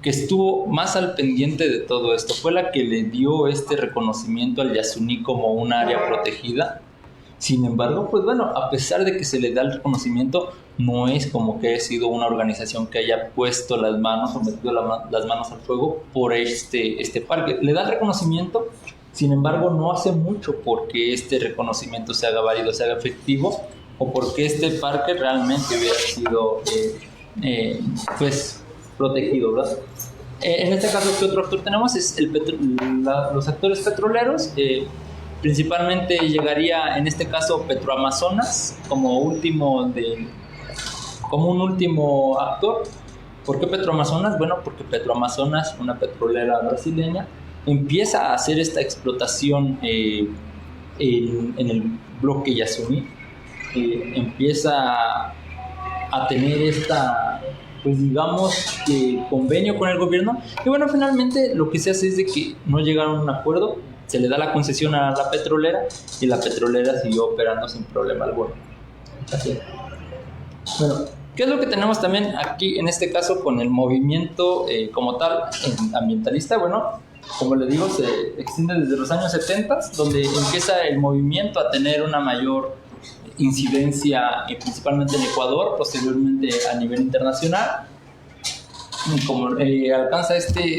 que estuvo más al pendiente de todo esto. Fue la que le dio este reconocimiento al Yasuní como un área protegida. Sin embargo, pues bueno, a pesar de que se le da el reconocimiento, no es como que haya sido una organización que haya puesto las manos o metido las manos al fuego por este parque. Le da el reconocimiento, sin embargo, no hace mucho porque este reconocimiento se haga válido, se haga efectivo, o porque este parque realmente hubiera sido protegido, ¿verdad? En este caso, ¿qué otro actor tenemos? Es los actores petroleros. Principalmente llegaría, en este caso, Petroamazonas como un último actor. ¿Por qué Petroamazonas? Bueno, porque Petroamazonas, una petrolera brasileña, empieza a hacer esta explotación en el bloque Yasuní. Empieza a tener convenio con el gobierno. Y bueno, finalmente lo que se hace es de que no llegaron a un acuerdo, se le da la concesión a la petrolera y la petrolera siguió operando sin problema alguno. Así. Bueno, ¿qué es lo que tenemos también aquí en este caso con el movimiento como tal ambientalista? Bueno, como les digo, se extiende desde los años 70, donde empieza el movimiento a tener una mayor incidencia principalmente en Ecuador, posteriormente a nivel internacional. Como alcanza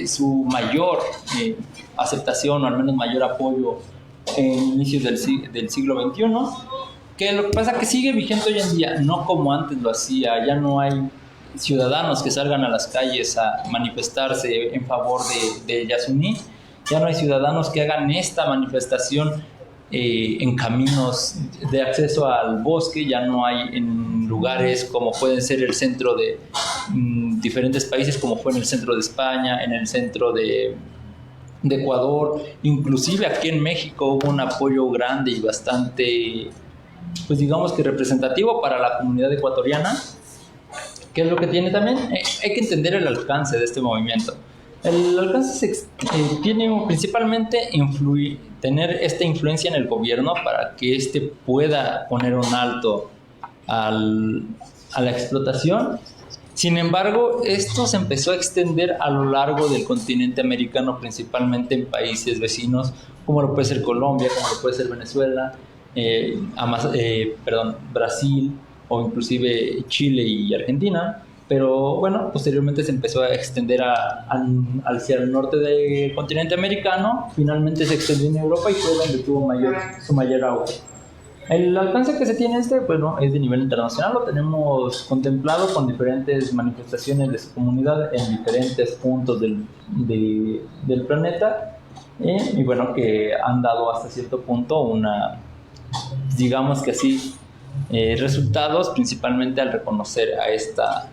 su mayor aceptación, o al menos mayor apoyo en inicios del siglo XXI, que lo que pasa es que sigue vigente hoy en día, no como antes lo hacía. Ya no hay ciudadanos que salgan a las calles a manifestarse en favor de Yasuní, ya no hay ciudadanos que hagan esta manifestación en caminos de acceso al bosque, ya no hay en lugares como pueden ser el centro de diferentes países, como fue en el centro de España, en el centro de Ecuador, inclusive aquí en México hubo un apoyo grande y bastante, pues digamos que representativo para la comunidad ecuatoriana. ¿Qué es lo que tiene también? Hay que entender el alcance de este movimiento. El alcance tiene principalmente tener esta influencia en el gobierno para que éste pueda poner un alto a la explotación. Sin embargo, esto se empezó a extender a lo largo del continente americano, principalmente en países vecinos, como lo puede ser Colombia, como lo puede ser Venezuela, Brasil, o inclusive Chile y Argentina. Pero bueno, posteriormente se empezó a extender hacia el norte del continente americano, finalmente se extendió en Europa y fue donde tuvo su mayor auge. El alcance que se tiene es de nivel internacional. Lo tenemos contemplado con diferentes manifestaciones de su comunidad en diferentes puntos del planeta, y bueno, que han dado hasta cierto punto digamos que así, resultados, principalmente al reconocer a esta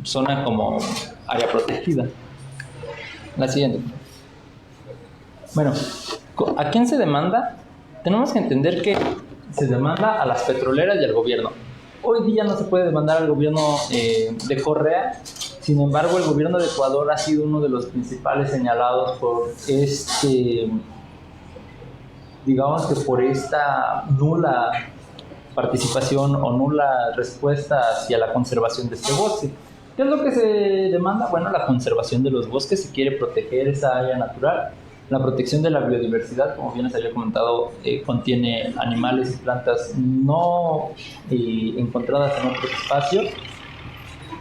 zona como área protegida. La siguiente. Bueno, ¿a quién se demanda? Tenemos que entender que se demanda a las petroleras y al gobierno. Hoy día no se puede demandar al gobierno de Correa. Sin embargo, el gobierno de Ecuador ha sido uno de los principales señalados por digamos que por esta nula participación o nula respuesta hacia la conservación de este bosque. ¿Qué es lo que se demanda? Bueno, la conservación de los bosques. Se quiere proteger esa área natural. La protección de la biodiversidad, como bien les había comentado, contiene animales y plantas no encontradas en otros espacios.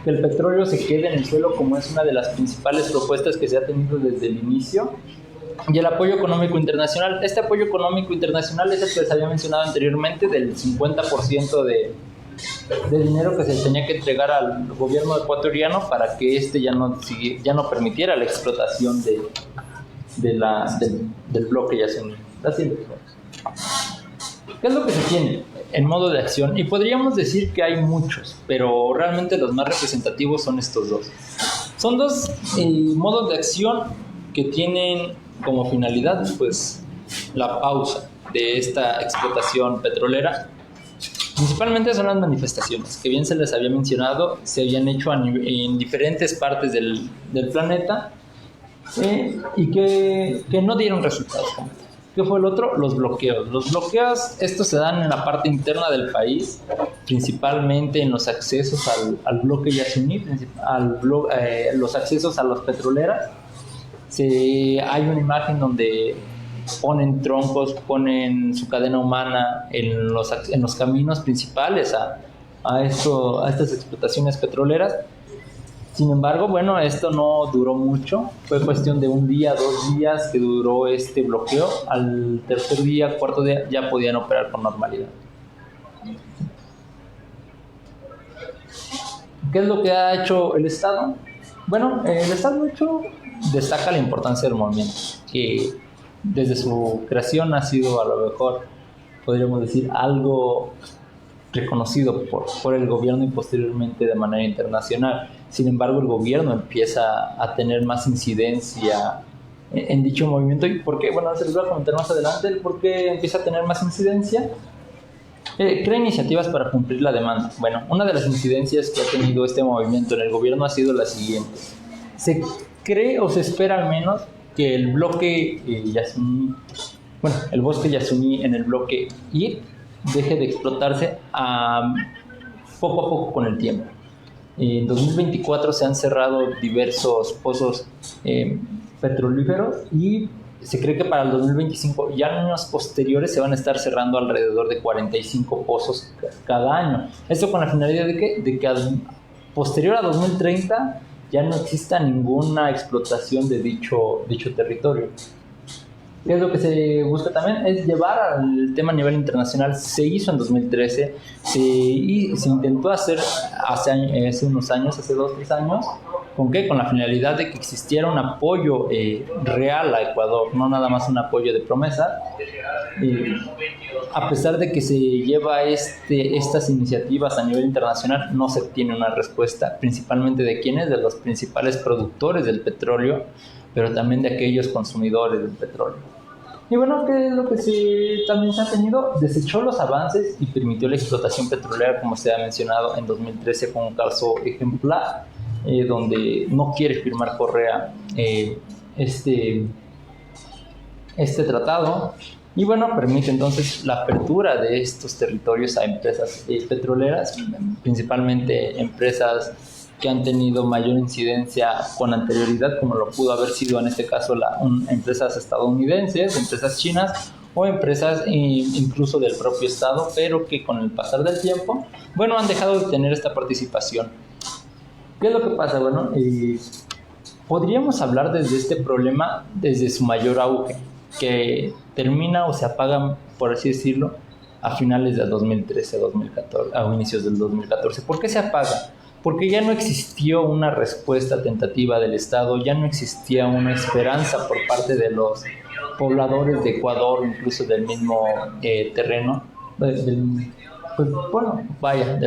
Que el petróleo se quede en el suelo, como es una de las principales propuestas que se ha tenido desde el inicio. Y el apoyo económico internacional. Este apoyo económico internacional es el que les había mencionado anteriormente, del 50% de dinero que se tenía que entregar al gobierno ecuatoriano para que ya no permitiera la explotación del bloque Yasuní. ¿Qué es lo que se tiene en modo de acción? Y podríamos decir que hay muchos, pero realmente los más representativos son estos dos. Son dos modos de acción que tienen como finalidad, pues, la pausa de esta explotación petrolera. Principalmente son las manifestaciones, que bien se les había mencionado, se habían hecho en diferentes partes del planeta, y que no dieron resultados. ¿Qué fue el otro? Los bloqueos. Los bloqueos, estos se dan en la parte interna del país, principalmente en los accesos al bloque Yasuní, los accesos a las petroleras. Hay una imagen donde ponen troncos, ponen su cadena humana en los caminos principales a estas explotaciones petroleras. Sin embargo, bueno, esto no duró mucho. Fue cuestión de un día, 2 días que duró este bloqueo. Al tercer día, cuarto día, ya podían operar con normalidad. ¿Qué es lo que ha hecho el Estado? Bueno, el Estado destaca la importancia del movimiento, que desde su creación ha sido, a lo mejor, podríamos decir, algo reconocido por el gobierno y posteriormente de manera internacional. Sin embargo, el gobierno empieza a tener más incidencia en dicho movimiento. ¿Y por qué? Bueno, se les voy a comentar más adelante el por qué empieza a tener más incidencia. Crea iniciativas para cumplir la demanda. Bueno, una de las incidencias que ha tenido este movimiento en el gobierno ha sido la siguiente. Se cree o se espera al menos que el bloque Yasuní, el bosque Yasuní en el bloque Y deje de explotarse poco a poco con el tiempo. En 2024 se han cerrado diversos pozos petrolíferos y se cree que para el 2025 y años posteriores se van a estar cerrando alrededor de 45 pozos cada año. Esto con la finalidad de que posterior a 2030 ya no exista ninguna explotación de dicho territorio. ¿Qué es lo que se busca también? Es llevar al tema a nivel internacional. Se hizo en 2013, se intentó hacer hace unos años, hace 2 o 3 años. ¿Con qué? Con la finalidad de que existiera un apoyo real a Ecuador, no nada más un apoyo de promesa. A pesar de que se lleva estas iniciativas a nivel internacional, no se tiene una respuesta, principalmente de quiénes, de los principales productores del petróleo, pero también de aquellos consumidores del petróleo. Y bueno, ¿qué es lo que también se ha tenido? Desechó los avances y permitió la explotación petrolera, como se ha mencionado en 2013 con un caso ejemplar, donde no quiere firmar Correa este tratado. Y bueno, permite entonces la apertura de estos territorios a empresas petroleras, principalmente empresas que han tenido mayor incidencia con anterioridad, como lo pudo haber sido en este caso empresas estadounidenses, empresas chinas o empresas incluso del propio Estado, pero que con el pasar del tiempo, bueno, han dejado de tener esta participación. ¿Qué es lo que pasa? Bueno, podríamos hablar desde este problema desde su mayor auge, que termina o se apaga, por así decirlo, a finales de 2013, 2014, a inicios del 2014. ¿Por qué se apaga? Porque ya no existió una respuesta tentativa del Estado, ya no existía una esperanza por parte de los pobladores de Ecuador, incluso del mismo terreno, de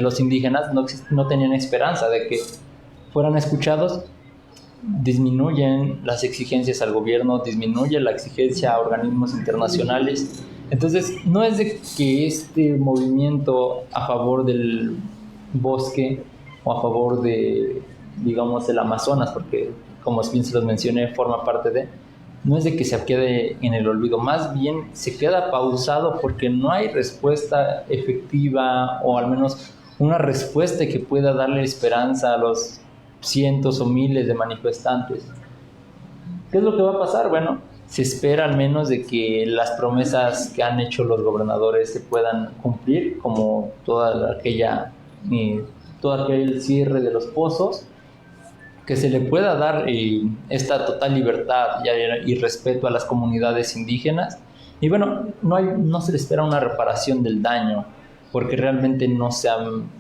los indígenas, no tenían esperanza de que fueran escuchados. Disminuyen las exigencias al gobierno, disminuye la exigencia a organismos internacionales. Entonces, no es de que este movimiento a favor del bosque o a favor de, digamos, del Amazonas, porque como bien se los mencioné, forma parte de, no es de que se quede en el olvido, más bien se queda pausado porque no hay respuesta efectiva, o al menos una respuesta que pueda darle esperanza a los cientos o miles de manifestantes. ¿Qué es lo que va a pasar? Bueno, se espera al menos de que las promesas que han hecho los gobernadores se puedan cumplir, como todo aquel cierre de los pozos, que se le pueda dar esta total libertad y respeto a las comunidades indígenas. Y bueno, no se le espera una reparación del daño, porque realmente no se han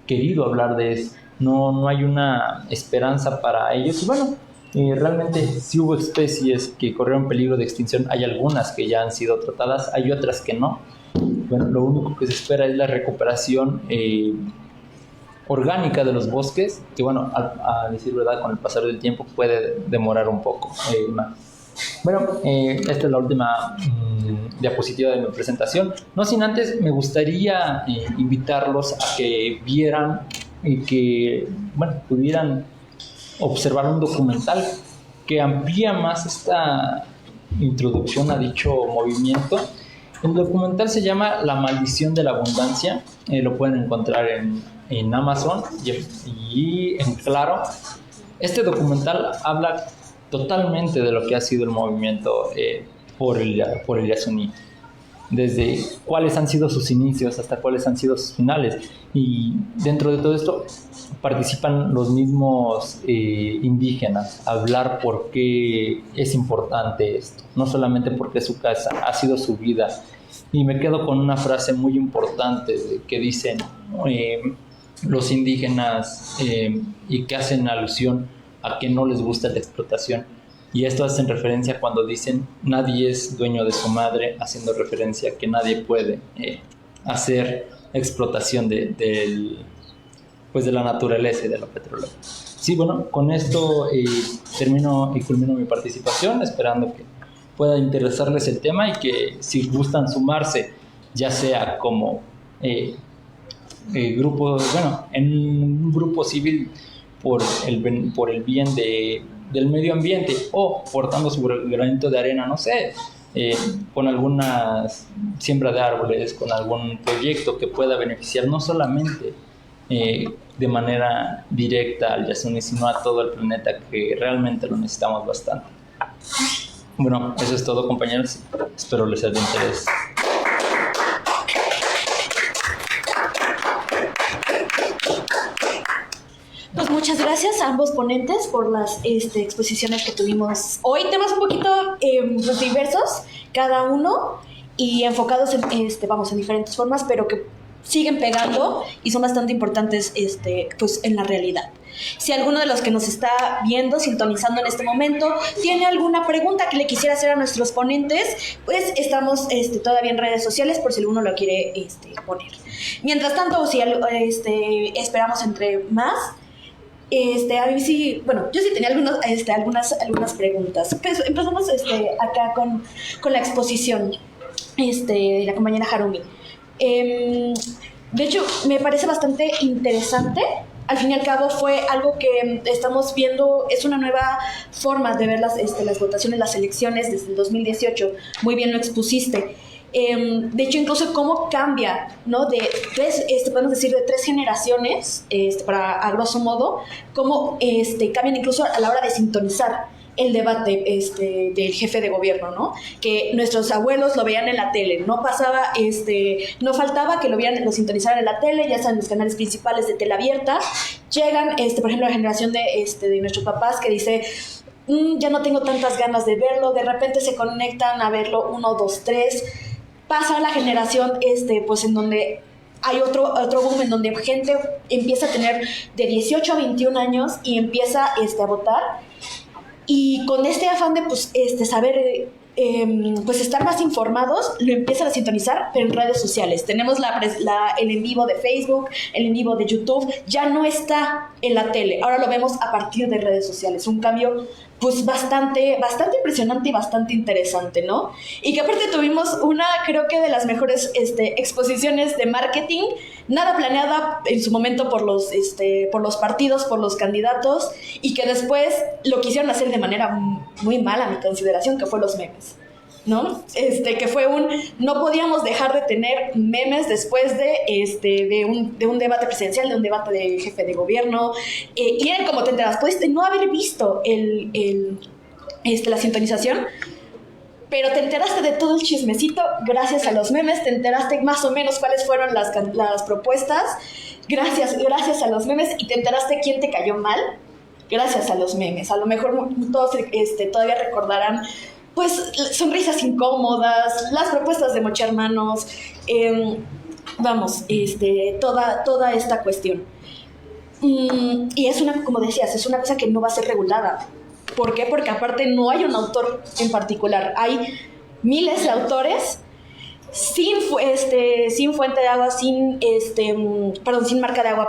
querido hablar de eso. No hay una esperanza para ellos. Y bueno, realmente sí hubo especies que corrieron peligro de extinción. Hay algunas que ya han sido tratadas, hay otras que no. Bueno, lo único que se espera es la recuperación orgánica de los bosques, que bueno, a decir verdad, con el pasar del tiempo puede demorar un poco más. Bueno, esta es la última diapositiva de mi presentación. No sin antes, me gustaría invitarlos a que vieran y que, bueno, pudieran observar un documental que amplía más esta introducción a dicho movimiento. El documental se llama La maldición de la abundancia. Lo pueden encontrar en Amazon y en Claro. Este documental habla totalmente de lo que ha sido el movimiento por el Yasuní, desde cuáles han sido sus inicios hasta cuáles han sido sus finales. Y dentro de todo esto participan los mismos indígenas a hablar por qué es importante esto, no solamente porque su casa ha sido su vida. Y me quedo con una frase muy importante que dicen los indígenas y que hacen alusión a que no les gusta la explotación. Y esto hacen referencia cuando dicen nadie es dueño de su madre, haciendo referencia a que nadie puede hacer explotación de la naturaleza y de la petrolera. Sí, bueno, con esto termino y culmino mi participación, esperando que pueda interesarles el tema y que si gustan sumarse, ya sea como grupo, bueno, en un grupo civil por el bien del medio ambiente, o portando su granito de arena, no sé, con alguna siembra de árboles, con algún proyecto que pueda beneficiar no solamente de manera directa al Yasuní, sino a todo el planeta, que realmente lo necesitamos bastante. Bueno, eso es todo, compañeros. Espero les sea de interés. Pues muchas gracias a ambos ponentes por las exposiciones que tuvimos hoy. Temas un poquito pues, diversos, cada uno, y enfocados en diferentes formas, pero que siguen pegando y son bastante importantes pues, en la realidad. Si alguno de los que nos está viendo, sintonizando en este momento, tiene alguna pregunta que le quisiera hacer a nuestros ponentes, pues estamos todavía en redes sociales por si alguno lo quiere poner. Mientras tanto, si esperamos entre más. A mí sí, bueno, yo sí tenía algunas preguntas. Pues empezamos acá con la exposición de la compañera Harumi. De hecho, me parece bastante interesante. Al fin y al cabo fue algo que estamos viendo, es una nueva forma de ver las votaciones, las elecciones desde el 2018. Muy bien lo expusiste. De hecho, incluso cómo cambia, ¿no? De tres, podemos decir, de 3 generaciones, a grosso modo, cómo cambian incluso a la hora de sintonizar el debate del jefe de gobierno, ¿no? Que nuestros abuelos lo veían en la tele, no pasaba, no faltaba que lo sintonizaran en la tele, ya saben, los canales principales de tele abierta. Llegan, por ejemplo, la generación de nuestros papás que dice, ya no tengo tantas ganas de verlo, de repente se conectan a verlo 1, 2, 3. Pasa la generación, pues en donde hay otro boom en donde gente empieza a tener de 18 a 21 años y empieza a votar. Y con este afán de pues, saber, pues estar más informados, lo empiezan a sintonizar, pero en redes sociales. Tenemos el en vivo de Facebook, el en vivo de YouTube, ya no está en la tele, ahora lo vemos a partir de redes sociales. Un cambio pues bastante impresionante y bastante interesante, ¿no? Y que aparte tuvimos una, creo que de las mejores exposiciones de marketing, nada planeada en su momento por los partidos, por los candidatos, y que después lo quisieron hacer de manera muy mala, a mi consideración, que fue los memes, ¿no? Que fue no podíamos dejar de tener memes después de un debate presidencial, de un debate de jefe de gobierno, y eran como te enteras, puedes no haber visto la sintonización, pero te enteraste de todo el chismecito gracias a los memes, te enteraste más o menos cuáles fueron las propuestas gracias a los memes, y te enteraste quién te cayó mal gracias a los memes. A lo mejor todos todavía recordarán pues sonrisas incómodas, las propuestas de mochar manos, toda esta cuestión. Y es como decías, es una cosa que no va a ser regulada. ¿Por qué? Porque aparte no hay un autor en particular, hay miles de autores sin fuente de agua, sin marca de agua,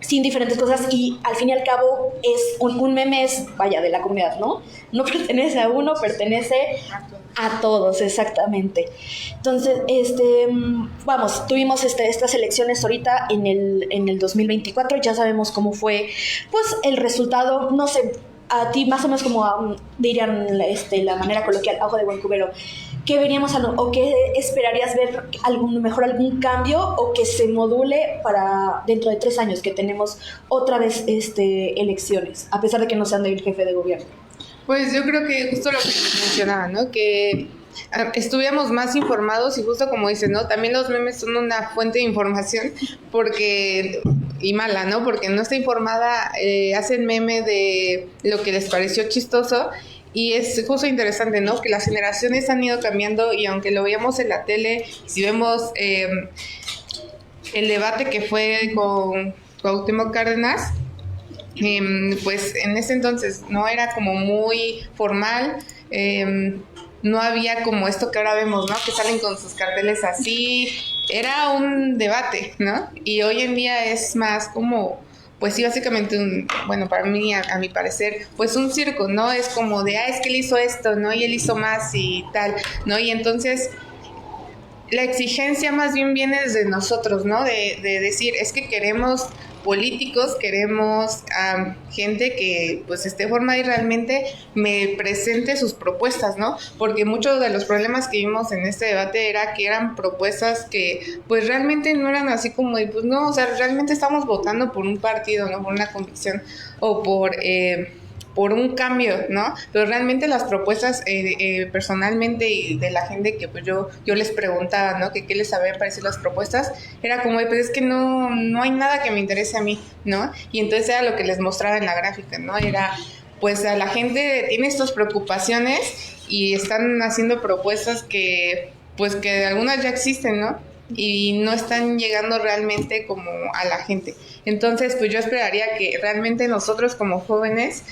sin diferentes cosas, y al fin y al cabo es un meme, es, vaya, de la comunidad, ¿no? No pertenece a uno, pertenece a todos, exactamente. Entonces, tuvimos estas elecciones ahorita en el 2024, ya sabemos cómo fue, pues, el resultado. No sé, a ti más o menos como dirían la manera coloquial, a ojo de buen cubero, ¿qué veríamos o qué esperarías ver algún cambio, o que se module para dentro de 3 años que tenemos otra vez elecciones, a pesar de que no sean del jefe de gobierno? Pues yo creo que justo lo que mencionaba, ¿no? Que estuviéramos más informados, y justo como dices, ¿no? También los memes son una fuente de información y mala, ¿no? Porque no está informada, hacen meme de lo que les pareció chistoso. Y es justo interesante, ¿no? Que las generaciones han ido cambiando, y aunque lo veíamos en la tele, si vemos el debate que fue con Cuauhtémoc Cárdenas, pues en ese entonces no era como muy formal, no había como esto que ahora vemos, ¿no? Que salen con sus carteles así, era un debate, ¿no? Y hoy en día es más como, pues sí, básicamente bueno, para mí, a mi parecer, pues un circo, ¿no? Es como de, es que él hizo esto, ¿no? Y él hizo más y tal, ¿no? Y entonces la exigencia más bien viene desde nosotros, ¿no? De decir, es que queremos políticos, queremos gente que pues esté formada y realmente me presente sus propuestas, ¿no? Porque muchos de los problemas que vimos en este debate era que eran propuestas que pues realmente no eran así como de, pues no, o sea, realmente estamos votando por un partido, ¿no? Por una convicción o por por un cambio, ¿no? Pero realmente las propuestas personalmente y de la gente que pues yo les preguntaba, ¿no? Que qué les habían parecido las propuestas, era como, pues es que no hay nada que me interese a mí, ¿no? Y entonces era lo que les mostraba en la gráfica, ¿no? Era, pues a la gente tiene estas preocupaciones y están haciendo propuestas que algunas ya existen, ¿no? Y no están llegando realmente como a la gente. Entonces, pues yo esperaría que realmente nosotros como jóvenes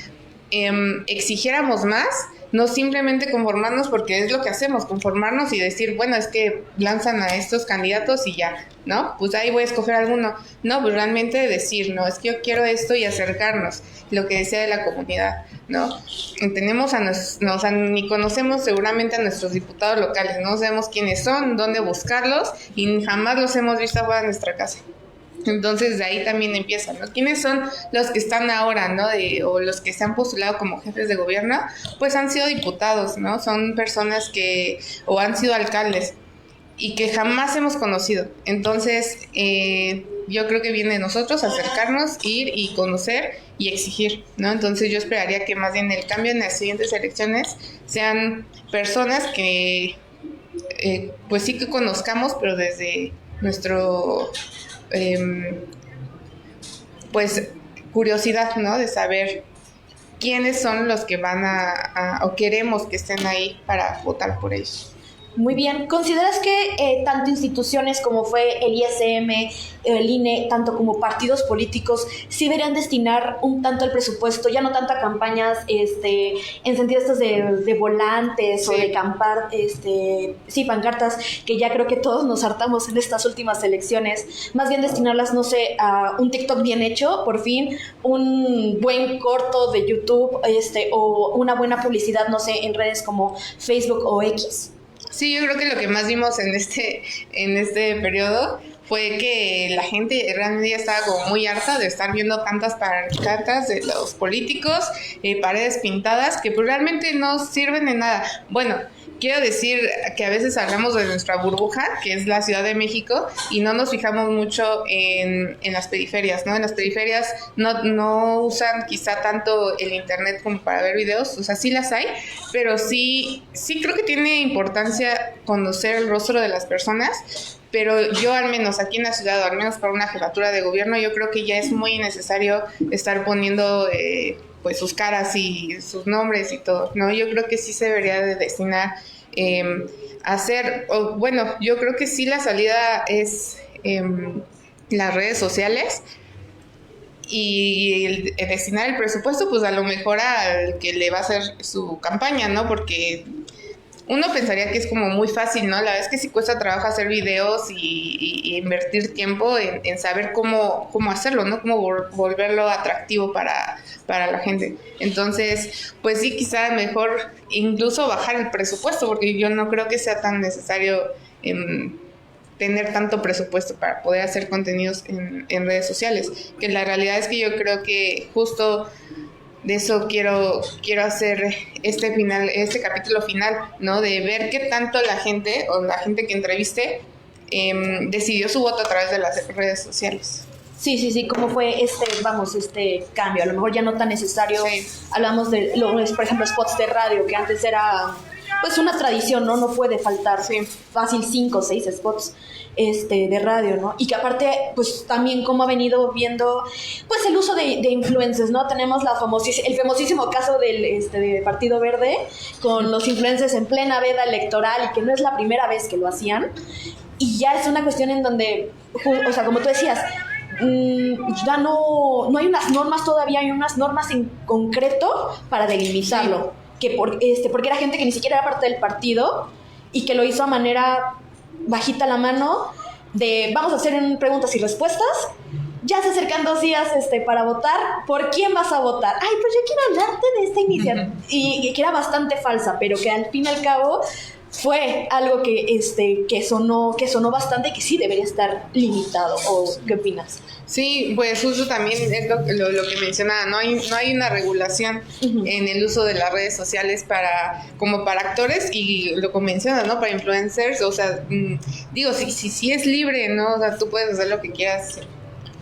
exigiéramos más, no simplemente conformarnos, porque es lo que hacemos, conformarnos y decir, bueno, es que lanzan a estos candidatos y ya, ¿no? Pues ahí voy a escoger alguno. No, pues realmente decir, no, es que yo quiero esto y acercarnos, lo que decía de la comunidad, ¿no? Tenemos ni conocemos seguramente a nuestros diputados locales, no sabemos quiénes son, dónde buscarlos y jamás los hemos visto fuera de nuestra casa. Entonces de ahí también empieza, ¿no? ¿Quiénes son los que están ahora, ¿no? O los que se han postulado como jefes de gobierno? Pues han sido diputados, ¿no? Son personas o han sido alcaldes y que jamás hemos conocido. Entonces yo creo que viene de nosotros acercarnos, ir y conocer y exigir, ¿no? Entonces yo esperaría que más bien el cambio en las siguientes elecciones sean personas que pues sí que conozcamos, pero desde nuestro pues curiosidad, ¿no? De saber quiénes son los que van o queremos que estén ahí para votar por ellos. Muy bien. ¿Consideras que tanto instituciones como fue el ISM, el INE, tanto como partidos políticos, sí deberían destinar un tanto el presupuesto, ya no tanto a campañas en sentido estos de volantes, sí, o de pancartas, que ya creo que todos nos hartamos en estas últimas elecciones, más bien destinarlas, no sé, a un TikTok bien hecho, por fin, un buen corto de YouTube, o una buena publicidad, no sé, en redes como Facebook o X? Sí, yo creo que lo que más vimos en este periodo fue que la gente realmente ya estaba como muy harta de estar viendo tantas pancartas de los políticos, paredes pintadas, que pues realmente no sirven de nada. Bueno, quiero decir que a veces hablamos de nuestra burbuja, que es la Ciudad de México, y no nos fijamos mucho en las periferias, ¿no? En las periferias no usan quizá tanto el internet como para ver videos, o sea, sí las hay, pero sí creo que tiene importancia conocer el rostro de las personas, pero yo al menos aquí en la ciudad, o al menos para una jefatura de gobierno, yo creo que ya es muy necesario estar poniendo pues sus caras y sus nombres y todo, ¿no? Yo creo que sí se debería de destinar yo creo que sí la salida es las redes sociales y destinar el presupuesto pues a lo mejor al que le va a hacer su campaña, ¿no? Porque uno pensaría que es como muy fácil, ¿no? La verdad es que sí cuesta trabajo hacer videos y invertir tiempo en saber cómo hacerlo, ¿no? Cómo volverlo atractivo para la gente. Entonces, pues sí, quizá mejor incluso bajar el presupuesto, porque yo no creo que sea tan necesario tener tanto presupuesto para poder hacer contenidos en redes sociales. Que la realidad es que yo creo que justo de eso quiero hacer este capítulo final, ¿no? De ver qué tanto la gente que entreviste decidió su voto a través de las redes sociales. Sí, cómo fue este cambio, a lo mejor ya no tan necesario. Sí. Hablamos de por ejemplo, spots de radio, que antes era pues una tradición, ¿no? No puede faltar, sí, fácil 5 o 6 spots de radio, ¿no? Y que aparte, pues también cómo ha venido viendo, pues el uso de influencers, ¿no? Tenemos el famosísimo caso del Partido Verde, con los influencers en plena veda electoral, y que no es la primera vez que lo hacían, y ya es una cuestión en donde, o sea, como tú decías, ya no hay unas normas todavía, hay unas normas en concreto para delimitarlo, sí, que porque era gente que ni siquiera era parte del partido y que lo hizo a manera bajita la mano de vamos a hacer preguntas y respuestas, ya se acercan 2 días para votar, ¿por quién vas a votar? Ay, pues yo quiero hablarte de esta iniciativa, y que era bastante falsa, pero que al fin y al cabo fue algo que sonó bastante y que sí debería estar limitado. ¿O qué opinas? Sí, pues justo también es lo que mencionaba, no hay una regulación en el uso de las redes sociales como para actores, y lo que mencionas, ¿no? Para influencers, o sea, digo, sí es libre, ¿no? O sea, tú puedes hacer lo que quieras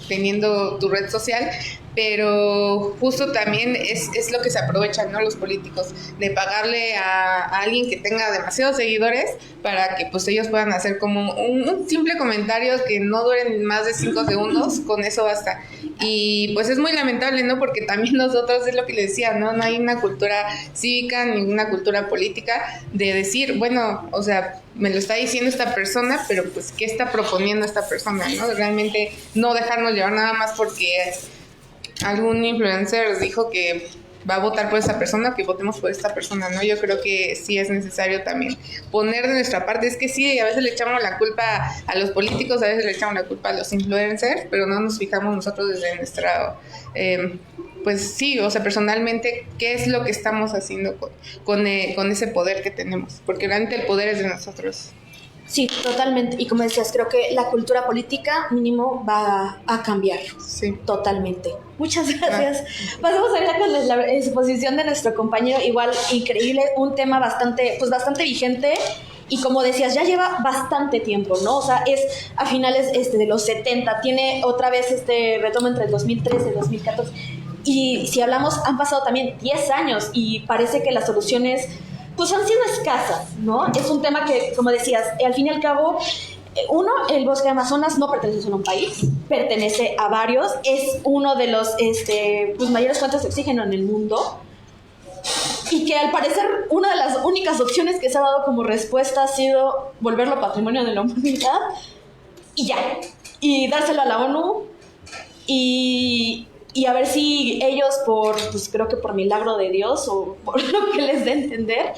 teniendo tu red social, pero justo también es lo que se aprovechan, ¿no?, los políticos, de pagarle a alguien que tenga demasiados seguidores para que pues ellos puedan hacer como un simple comentario que no duren más de 5 segundos, con eso basta. Y pues es muy lamentable, ¿no?, porque también nosotros, es lo que les decía, no hay una cultura cívica ni una cultura política de decir, bueno, o sea, me lo está diciendo esta persona, pero pues ¿qué está proponiendo esta persona?, ¿no? Realmente no dejarnos llevar nada más porque algún influencer dijo que va a votar por esa persona, que votemos por esta persona, ¿no? Yo creo que sí es necesario también poner de nuestra parte. Es que sí, a veces le echamos la culpa a los políticos, a veces le echamos la culpa a los influencers, pero no nos fijamos nosotros desde nuestra... pues sí, o sea, personalmente, ¿qué es lo que estamos haciendo con ese poder que tenemos? Porque realmente el poder es de nosotros. Sí, totalmente. Y como decías, creo que la cultura política mínimo va a cambiar. Sí. Totalmente. Muchas gracias. Pasamos ahora con la exposición de nuestro compañero. Igual, increíble, un tema bastante vigente. Y como decías, ya lleva bastante tiempo, ¿no? O sea, es a finales de los 70. Tiene otra vez retoma entre el 2013 y 2014. Y si hablamos, han pasado también 10 años y parece que las soluciones pues han sido escasas, ¿no? Es un tema que, como decías, al fin y al cabo, el bosque de Amazonas no pertenece solo a un país, pertenece a varios, es uno de los pues, mayores fuentes de oxígeno en el mundo, y que al parecer una de las únicas opciones que se ha dado como respuesta ha sido volverlo patrimonio de la humanidad, y ya, y dárselo a la ONU, y a ver si ellos, pues creo que por milagro de Dios o por lo que les dé a entender,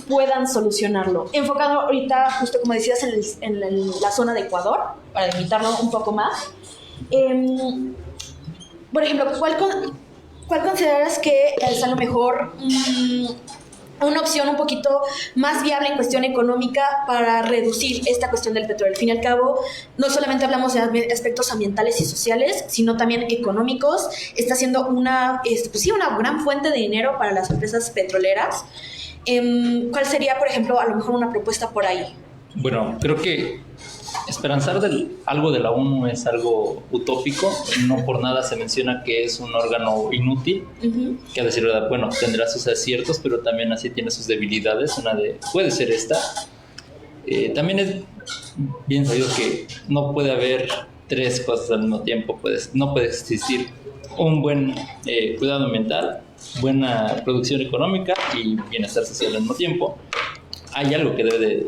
puedan solucionarlo. Enfocado ahorita, justo como decías, en la zona de Ecuador, para limitarlo un poco más. Por ejemplo, ¿cuál consideras que es a lo mejor una opción un poquito más viable en cuestión económica para reducir esta cuestión del petróleo? Al fin y al cabo, no solamente hablamos de aspectos ambientales y sociales, sino también económicos. Está siendo una gran fuente de dinero para las empresas petroleras. ¿Cuál sería, por ejemplo, a lo mejor una propuesta por ahí? Bueno, creo que esperanzar algo de la ONU es algo utópico. No por nada se menciona que es un órgano inútil, que a decir verdad, bueno, tendrá sus aciertos, pero también así tiene sus debilidades. Puede ser esta. También es bien sabido que no puede haber tres cosas al mismo tiempo. No puede existir un buen cuidado ambiental, buena producción económica y bienestar social al mismo tiempo. Hay algo que debe de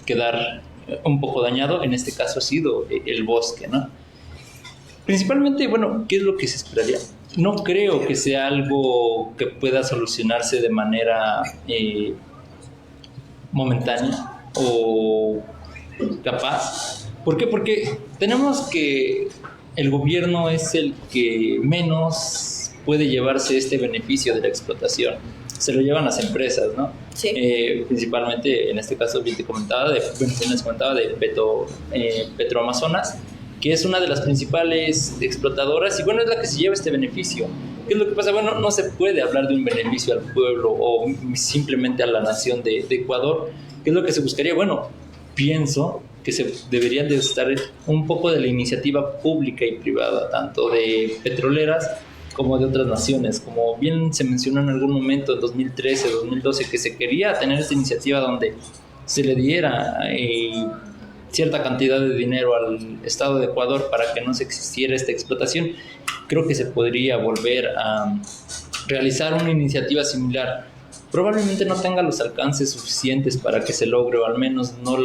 quedar un poco dañado, en este caso ha sido el bosque, ¿no? Principalmente, bueno, ¿qué es lo que se esperaría? No creo que sea algo que pueda solucionarse de manera momentánea o capaz. ¿Por qué? Porque tenemos que el gobierno es el que menos puede llevarse este beneficio de la explotación. Se lo llevan las empresas, ¿no? Sí. Principalmente, en este caso, bien te comentaba de Petroamazonas, que es una de las principales explotadoras y, bueno, es la que se lleva este beneficio. ¿Qué es lo que pasa? Bueno, no se puede hablar de un beneficio al pueblo o simplemente a la nación de Ecuador. ¿Qué es lo que se buscaría? Bueno, pienso que se deberían de estar un poco de la iniciativa pública y privada, tanto de petroleras como de otras naciones. Como bien se mencionó en algún momento, en 2013, 2012, que se quería tener esta iniciativa donde se le diera cierta cantidad de dinero al Estado de Ecuador para que no se existiera esta explotación. Creo que se podría volver a realizar una iniciativa similar. Probablemente no tenga los alcances suficientes para que se logre, o al menos no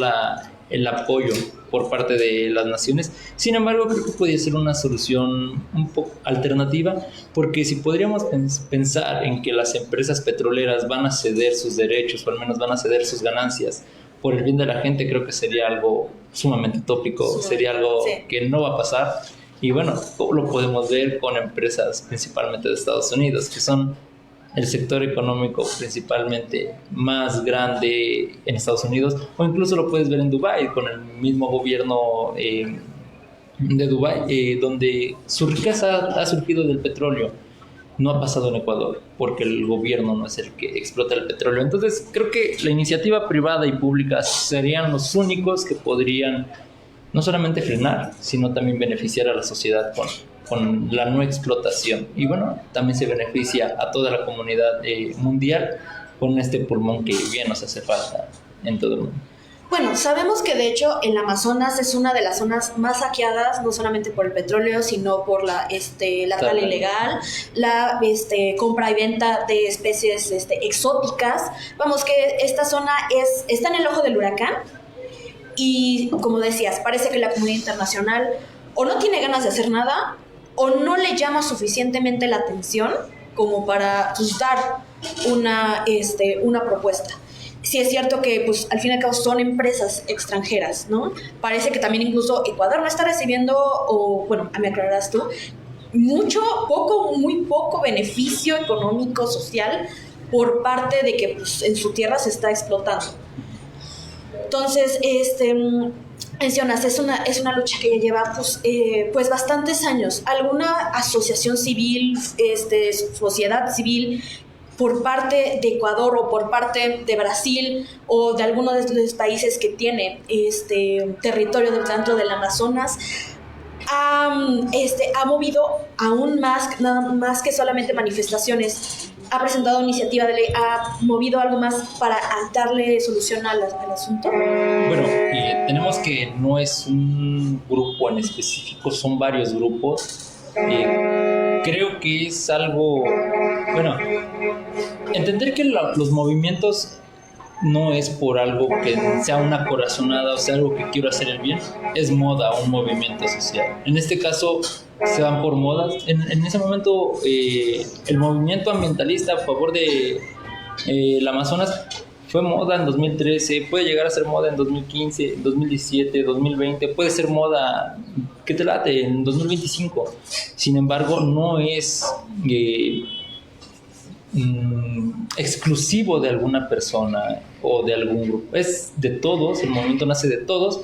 el apoyo por parte de las naciones. Sin embargo, creo que podría ser una solución un poco alternativa, porque si podríamos pensar en que las empresas petroleras van a ceder sus derechos, o al menos van a ceder sus ganancias por el bien de la gente, creo que sería algo sumamente utópico, sería algo que no va a pasar. Y bueno, lo podemos ver con empresas principalmente de Estados Unidos, que son el sector económico principalmente más grande en Estados Unidos, o incluso lo puedes ver en Dubái, con el mismo gobierno de Dubái, donde su riqueza ha surgido del petróleo. No ha pasado en Ecuador, porque el gobierno no es el que explota el petróleo. Entonces, creo que la iniciativa privada y pública serían los únicos que podrían no solamente frenar, sino también beneficiar a la sociedad con con la no explotación. Y bueno, también se beneficia a toda la comunidad mundial con este pulmón que bien nos hace falta en todo el mundo. Bueno, sabemos que de hecho el Amazonas es una de las zonas más saqueadas, no solamente por el petróleo, sino por la tala ilegal, la compra y venta de especies exóticas. Vamos, que esta zona está en el ojo del huracán y, como decías, parece que la comunidad internacional o no tiene ganas de hacer nada o no le llama suficientemente la atención como para dar una propuesta. Sí es cierto que pues al fin y al cabo son empresas extranjeras, ¿no? Parece que también incluso Ecuador no está recibiendo, o bueno, me aclararás tú, muy poco beneficio económico, social, por parte de que pues, en su tierra se está explotando. Entonces, mencionas, es una lucha que ya lleva pues bastantes años. ¿Alguna asociación civil, sociedad civil, por parte de Ecuador o por parte de Brasil o de alguno de los países que tiene territorio dentro del Amazonas, ha movido aún más, nada más que solamente manifestaciones? ¿Ha presentado iniciativa de ley? ¿Ha movido algo más para darle solución al asunto? Bueno, tenemos que no es un grupo en específico, son varios grupos. Creo que es algo, bueno, entender que los movimientos no es por algo que sea una corazonada o sea algo que quiero hacer el bien, es moda, un movimiento social. En este caso se van por modas. En ese momento el movimiento ambientalista a favor de el Amazonas fue moda en 2013, puede llegar a ser moda en 2015, 2017, 2020, puede ser moda, ¿qué te late? En 2025. Sin embargo, no es exclusivo de alguna persona o de algún grupo, es de todos, el movimiento nace de todos.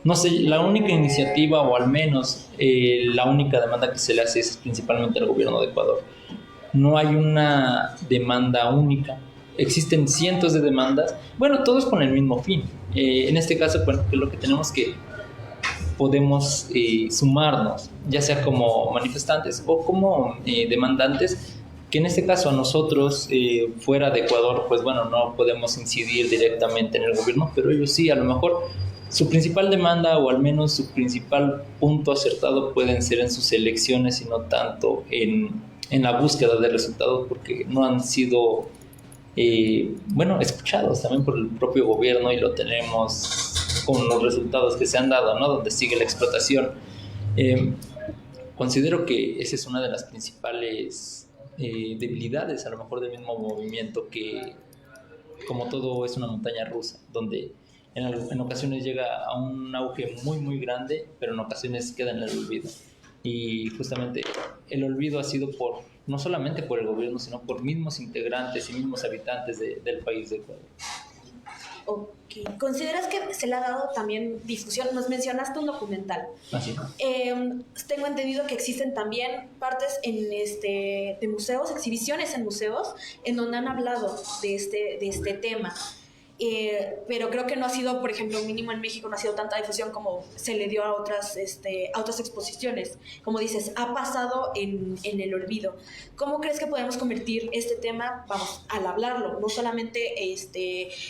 No sé, la única iniciativa, o al menos la única demanda que se le hace es principalmente al gobierno de Ecuador. No hay una demanda única. Existen cientos de demandas, bueno, todos con el mismo fin. En este caso, bueno, que lo que tenemos que podemos sumarnos, ya sea como manifestantes o como demandantes, que en este caso a nosotros, fuera de Ecuador, pues bueno, no podemos incidir directamente en el gobierno, pero ellos sí, a lo mejor su principal demanda o al menos su principal punto acertado pueden ser en sus elecciones y no tanto en la búsqueda de resultados, porque no han sido escuchados también por el propio gobierno, y lo tenemos con los resultados que se han dado, ¿no? Donde sigue la explotación. Considero que esa es una de las principales debilidades a lo mejor del mismo movimiento, que como todo es una montaña rusa, donde en ocasiones llega a un auge muy muy grande, pero en ocasiones queda en el olvido. Y justamente el olvido ha sido no solamente por el gobierno, sino por mismos integrantes y mismos habitantes del país de Ecuador. Okay. ¿Consideras que se le ha dado también difusión? Nos mencionaste un documental. Así. Tengo entendido que existen también partes de museos, exhibiciones en museos, en donde han hablado de este tema. Pero creo que no ha sido, por ejemplo, mínimo en México, no ha sido tanta difusión como se le dio a otras exposiciones. Como dices, ha pasado en el olvido. ¿Cómo crees que podemos convertir este tema, al hablarlo, no solamente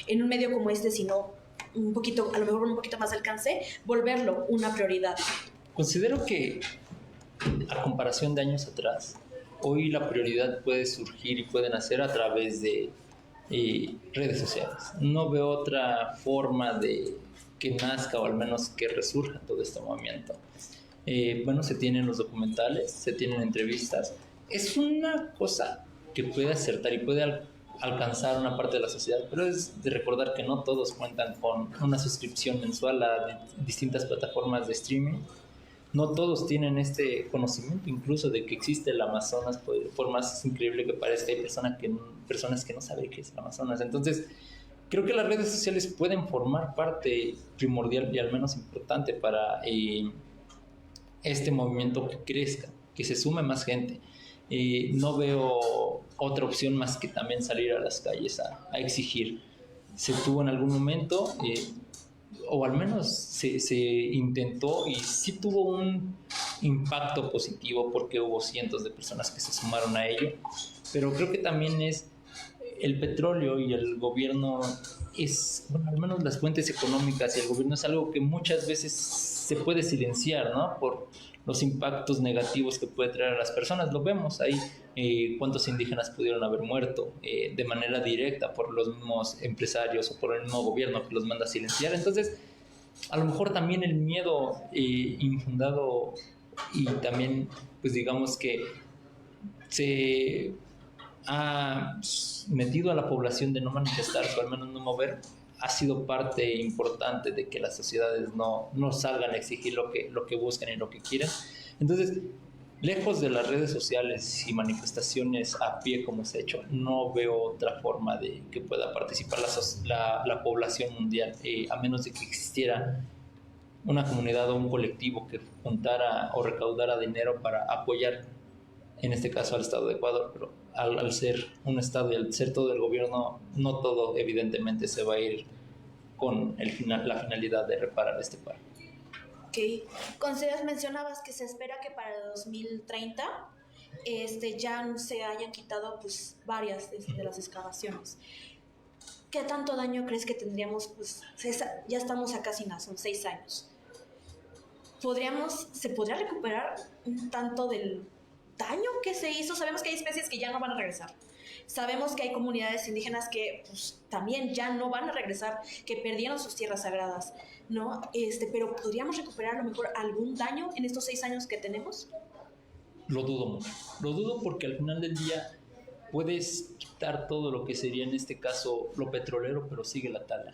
en un medio como sino un poquito, a lo mejor un poquito más de alcance, volverlo una prioridad? Considero que, a comparación de años atrás, hoy la prioridad puede surgir y puede nacer a través de redes sociales. No veo otra forma de que nazca, o al menos que resurja todo este movimiento. Se tienen los documentales, se tienen entrevistas. Es una cosa que puede acertar y puede alcanzar una parte de la sociedad, pero es de recordar que no todos cuentan con una suscripción mensual a distintas plataformas de streaming. No todos tienen este conocimiento incluso de que existe el Amazonas, por más increíble que parezca. Hay personas que no saben qué es el Amazonas. Entonces, creo que las redes sociales pueden formar parte primordial y al menos importante para este movimiento que crezca, que se sume más gente. No veo otra opción más que también salir a las calles a exigir. Se tuvo en algún momento... o al menos se intentó, y sí tuvo impacto positivo porque hubo cientos de personas que se sumaron a ello, pero creo que también es el petróleo y el gobierno es, bueno, al menos las fuentes económicas y el gobierno es algo que muchas veces se puede silenciar, ¿no? Por los impactos negativos que puede traer a las personas. Lo vemos ahí, cuántos indígenas pudieron haber muerto de manera directa por los mismos empresarios o por el mismo gobierno que los manda a silenciar. Entonces, a lo mejor también el miedo infundado y también, pues digamos que se ha metido a la población de no manifestarse o al menos no mover, ha sido parte importante de que las sociedades no salgan a exigir lo que buscan y lo que quieren. Entonces, lejos de las redes sociales y manifestaciones a pie como se ha hecho, no veo otra forma de que pueda participar la población mundial, a menos de que existiera una comunidad o un colectivo que juntara o recaudara dinero para apoyar, en este caso al Estado de Ecuador, pero al ser un Estado y al ser todo el gobierno, no todo evidentemente se va a ir con la finalidad de reparar este paro. Ok. Concedas, mencionabas que se espera que para 2030 ya se hayan quitado pues varias de las excavaciones. ¿Qué tanto daño crees que tendríamos? Pues ya estamos a casi nada, son 6 años. ¿Se podría recuperar un tanto del daño que se hizo? Sabemos que hay especies que ya no van a regresar. Sabemos que hay comunidades indígenas que pues, también ya no van a regresar, que perdieron sus tierras sagradas, ¿no? Pero ¿podríamos recuperar a lo mejor algún daño en estos 6 años que tenemos? Lo dudo mucho. Lo dudo porque al final del día puedes quitar todo lo que sería en este caso lo petrolero, pero sigue la tala.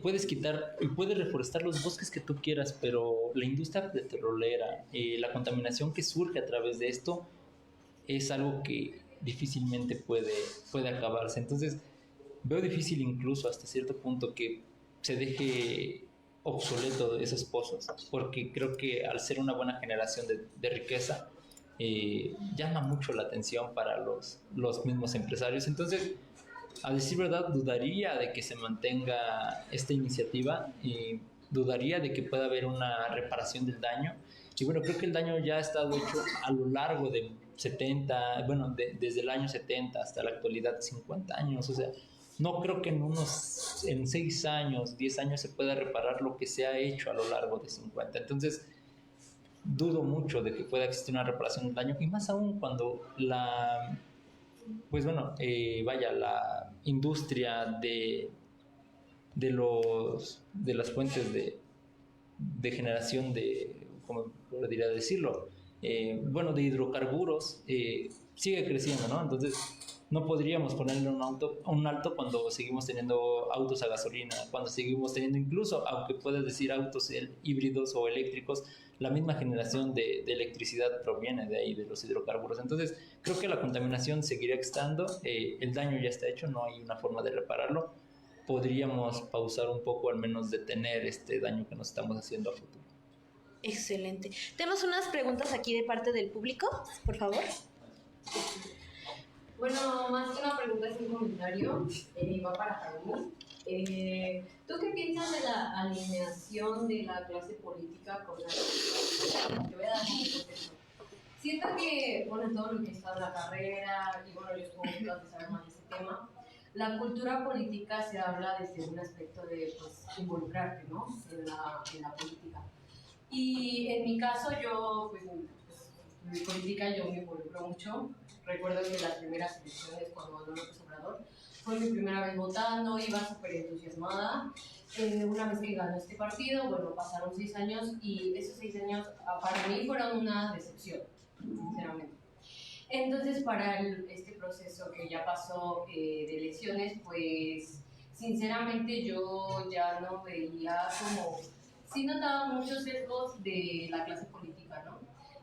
Puedes quitar y puedes reforestar los bosques que tú quieras, pero la industria petrolera, la contaminación que surge a través de esto es algo que difícilmente puede acabarse. Entonces veo difícil incluso hasta cierto punto que se deje obsoleto esos pozos, porque creo que al ser una buena generación de riqueza, llama mucho la atención para los mismos empresarios. Entonces, a decir verdad, dudaría de que se mantenga esta iniciativa y dudaría de que pueda haber una reparación del daño. Y bueno, creo que el daño ya ha estado hecho a lo largo de 70, bueno, desde el año 70 hasta la actualidad, 50 años. O sea, no creo que en 6 años, 10 años se pueda reparar lo que se ha hecho a lo largo de 50. Entonces, dudo mucho de que pueda existir una reparación del daño, y más aún cuando la industria de las fuentes de generación de, ¿cómo podría decirlo? De hidrocarburos sigue creciendo, ¿no? Entonces no podríamos ponerle un alto cuando seguimos teniendo autos a gasolina, cuando seguimos teniendo incluso, aunque puedes decir autos híbridos o eléctricos, la misma generación de electricidad proviene de ahí, de los hidrocarburos. Entonces creo que la contaminación seguirá estando, el daño ya está hecho, no hay una forma de repararlo. Podríamos pausar un poco, al menos detener este daño que nos estamos haciendo a futuro. Excelente. Tenemos unas preguntas aquí de parte del público, por favor. Bueno, más que una pregunta es un comentario, va para Harumi. ¿Tú qué piensas de la alineación de la clase política con la sociedad? Te voy a dar un contexto. Siento que, bueno, todo lo que está en la carrera, y bueno, yo supongo que tú vas a saber más de ese tema, la cultura política se habla desde un aspecto de pues, involucrarte, ¿no? en la política. Y en mi caso, yo, pues en política yo me involucro mucho. Recuerdo que las primeras elecciones, cuando ganó López Obrador, fue mi primera vez votando, iba súper entusiasmada. Una vez que ganó este partido, bueno, pasaron 6 años y esos 6 años para mí fueron una decepción, sinceramente. Entonces, para este proceso que ya pasó de elecciones, pues sinceramente yo ya no veía como... Sí notaba muchos sesgos de la clase política, ¿no?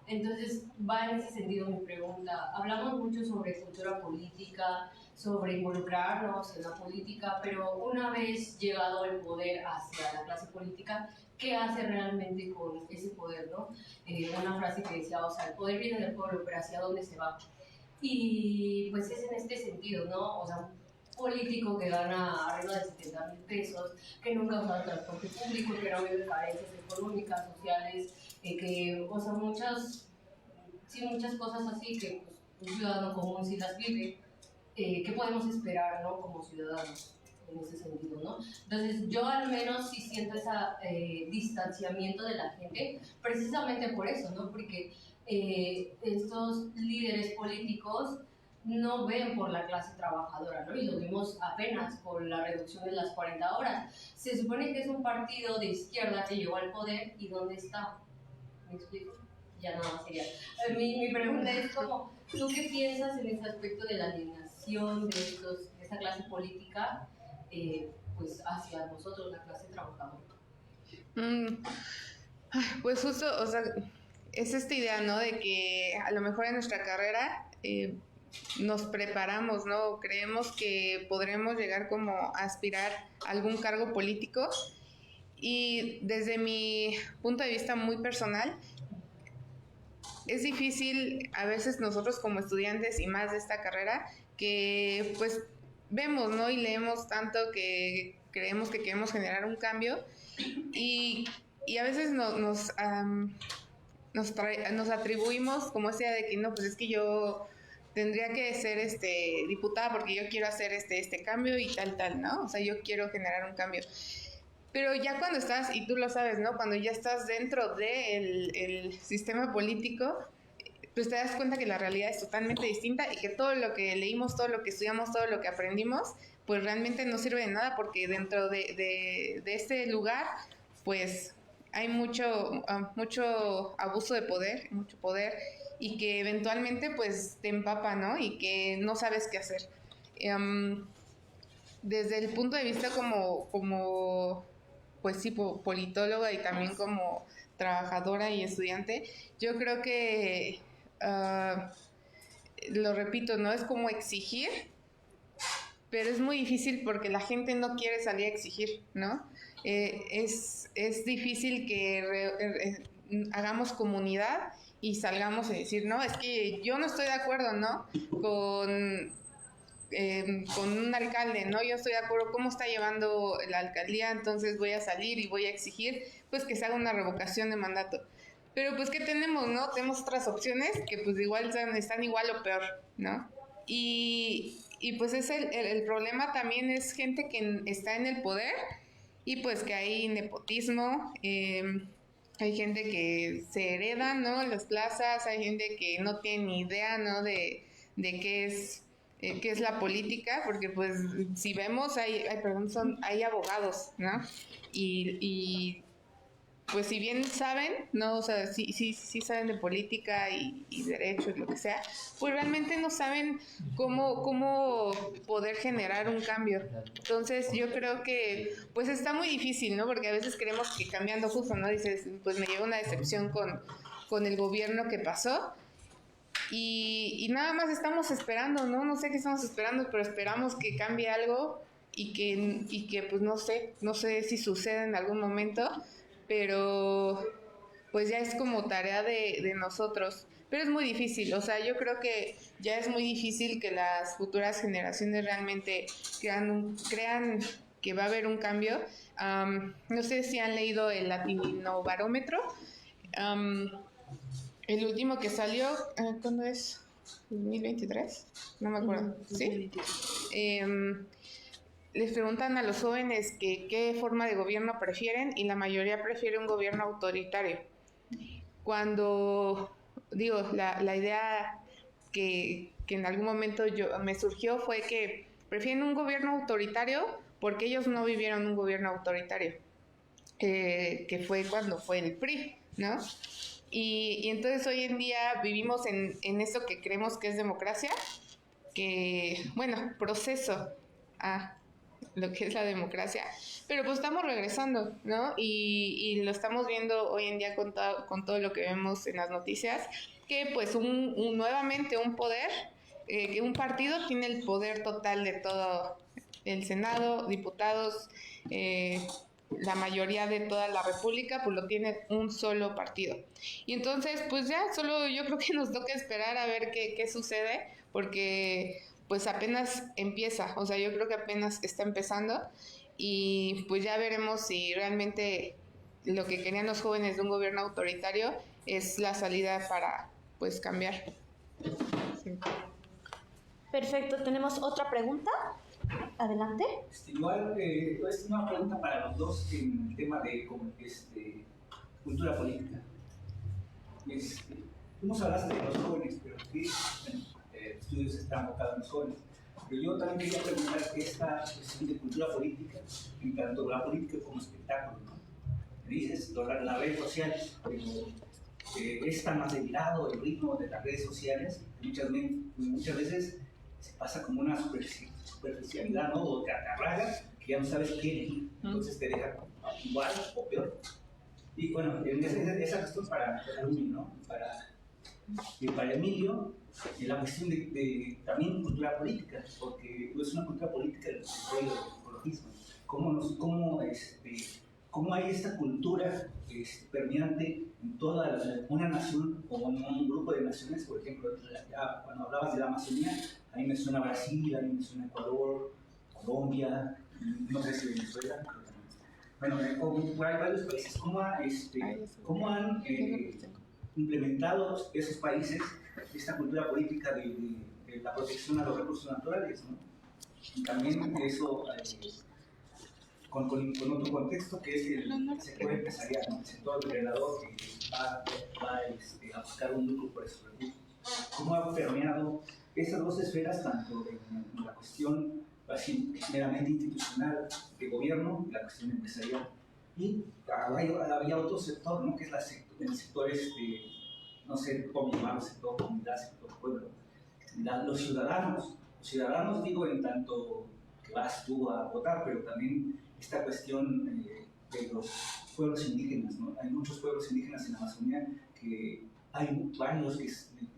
Entonces, va en ese sentido mi pregunta. Hablamos mucho sobre cultura política, sobre involucrarnos en la política, pero una vez llegado el poder hacia la clase política, ¿qué hace realmente con ese poder, no? Una frase que decía, o sea, el poder viene del pueblo, pero ¿hacia dónde se va? Y pues es en este sentido, ¿no? O sea, político que gana arriba de 70,000 pesos, que nunca usa el transporte público, que no vive carencias económicas, sociales, que, o sea, muchas cosas así que pues, un ciudadano común sí las vive. ¿Qué podemos esperar, ¿no? Como ciudadanos en ese sentido, ¿no? Entonces yo al menos sí siento ese distanciamiento de la gente, precisamente por eso, ¿no? Porque estos líderes políticos no ven por la clase trabajadora, ¿no? Y lo vimos apenas con la reducción de las 40 horas. Se supone que es un partido de izquierda que llegó al poder, ¿y dónde está? ¿Me explico? Ya nada más sería. Mi pregunta es como, ¿tú qué piensas en ese aspecto de la alienación de esta clase política pues hacia nosotros, la clase trabajadora? Pues justo, o sea, es esta idea, ¿no? De que a lo mejor en nuestra carrera nos preparamos, ¿no? Creemos que podremos llegar como a aspirar a algún cargo político, y desde mi punto de vista muy personal, es difícil a veces nosotros como estudiantes y más de esta carrera que pues vemos, ¿no? Y leemos tanto que creemos que queremos generar un cambio y a veces nos atribuimos como esa idea de que no, pues es que yo tendría que ser diputada porque yo quiero hacer este cambio y tal, ¿no? O sea, yo quiero generar un cambio. Pero ya cuando estás, y tú lo sabes, ¿no? Cuando ya estás dentro del sistema político, pues te das cuenta que la realidad es totalmente distinta y que todo lo que leímos, todo lo que estudiamos, todo lo que aprendimos, pues realmente no sirve de nada, porque dentro de ese lugar, pues hay mucho abuso de poder, mucho poder, y que eventualmente pues te empapa, ¿no? Y que no sabes qué hacer. Desde el punto de vista como pues sí, politóloga y también como trabajadora y estudiante, yo creo que, lo repito, ¿no? Es como exigir, pero es muy difícil porque la gente no quiere salir a exigir, ¿no? Es difícil que hagamos comunidad y salgamos a decir, no, es que yo no estoy de acuerdo, ¿no? Con un alcalde, ¿no? Yo estoy de acuerdo cómo está llevando la alcaldía, entonces voy a salir y voy a exigir pues que se haga una revocación de mandato. Pero pues ¿qué tenemos, no? Tenemos otras opciones que pues igual están igual o peor, ¿no? Y pues es el problema también es gente que está en el poder y pues que hay nepotismo, hay gente que se hereda, ¿no? Las plazas, hay gente que no tiene ni idea, ¿no? De qué es la política, porque pues si vemos hay abogados, ¿no? Y pues si bien saben, ¿no? O sea, sí saben de política y derecho y lo que sea, pues realmente no saben cómo poder generar un cambio. Entonces yo creo que pues está muy difícil, ¿no? Porque a veces creemos que cambiando justo, ¿no? Dices, pues me lleva una decepción con el gobierno que pasó. Y nada más estamos esperando, ¿no? No sé qué estamos esperando, pero esperamos que cambie algo y que pues no sé si sucede en algún momento, pero pues ya es como tarea de nosotros. Pero es muy difícil, o sea, yo creo que ya es muy difícil que las futuras generaciones realmente crean que va a haber un cambio. No sé si han leído el Latino Barómetro. El último que salió, ¿cuándo es? ¿2023? No me acuerdo. ¿Sí? Les preguntan a los jóvenes qué forma de gobierno prefieren y la mayoría prefiere un gobierno autoritario. Cuando, digo, la idea que en algún momento me surgió fue que prefieren un gobierno autoritario porque ellos no vivieron un gobierno autoritario, que fue cuando fue el PRI, ¿no? Y entonces hoy en día vivimos en esto que creemos que es democracia, que, bueno, proceso a lo que es la democracia, pero pues estamos regresando, ¿no? Y lo estamos viendo hoy en día con todo lo que vemos en las noticias, que pues nuevamente un poder, que un partido tiene el poder total de todo el Senado, diputados, la mayoría de toda la república, pues lo tiene un solo partido. Y entonces, pues ya solo yo creo que nos toca esperar a ver qué sucede, porque pues apenas empieza, o sea, yo creo que apenas está empezando y pues ya veremos si realmente lo que querían los jóvenes de un gobierno autoritario es la salida para pues cambiar. Sí. Perfecto, tenemos otra pregunta. Adelante. Igual, es una pregunta para los dos en el tema de cultura política. Tú nos hablaste de los jóvenes, pero aquí estudios están enfocados en los jóvenes. Pero yo también quería preguntar esta cuestión de cultura política, en tanto la política como espectáculo, ¿no? Dices las redes sociales, pero es tan acelerado el ritmo de las redes sociales que muchas veces se pasa como una superficialidad, ¿no? O te acarraga que ya no sabes qué elegir, entonces te deja igual o peor. Y bueno, esa cuestión para Harumi, ¿no? Para Emilio, la cuestión de también cultura política, porque es una cultura política del desarrollo del ecologismo. ¿Cómo hay esta cultura permeante en toda una nación o en un grupo de naciones? Por ejemplo, cuando hablabas de la Amazonía, a mí me suena Brasil, a mí me suena Ecuador, Colombia, no sé si Venezuela. Bueno, por ahí varios países. ¿Cómo han implementado esos países esta cultura política de la protección a los recursos naturales, ¿no? Y también eso con otro contexto que es el sector empresarial, ¿no? El sector depredador que va a buscar un lucro por esos recursos. ¿Cómo ha permeado esas dos esferas, tanto en la cuestión así, meramente institucional de gobierno y la cuestión empresarial? Y había otro sector, ¿no? Que es el sector, no sé cómo llamarlo, sector comunidad, sector pueblo. Los ciudadanos digo en tanto que vas tú a votar, pero también esta cuestión de los pueblos indígenas, ¿no? Hay muchos pueblos indígenas en la Amazonía que hay varios que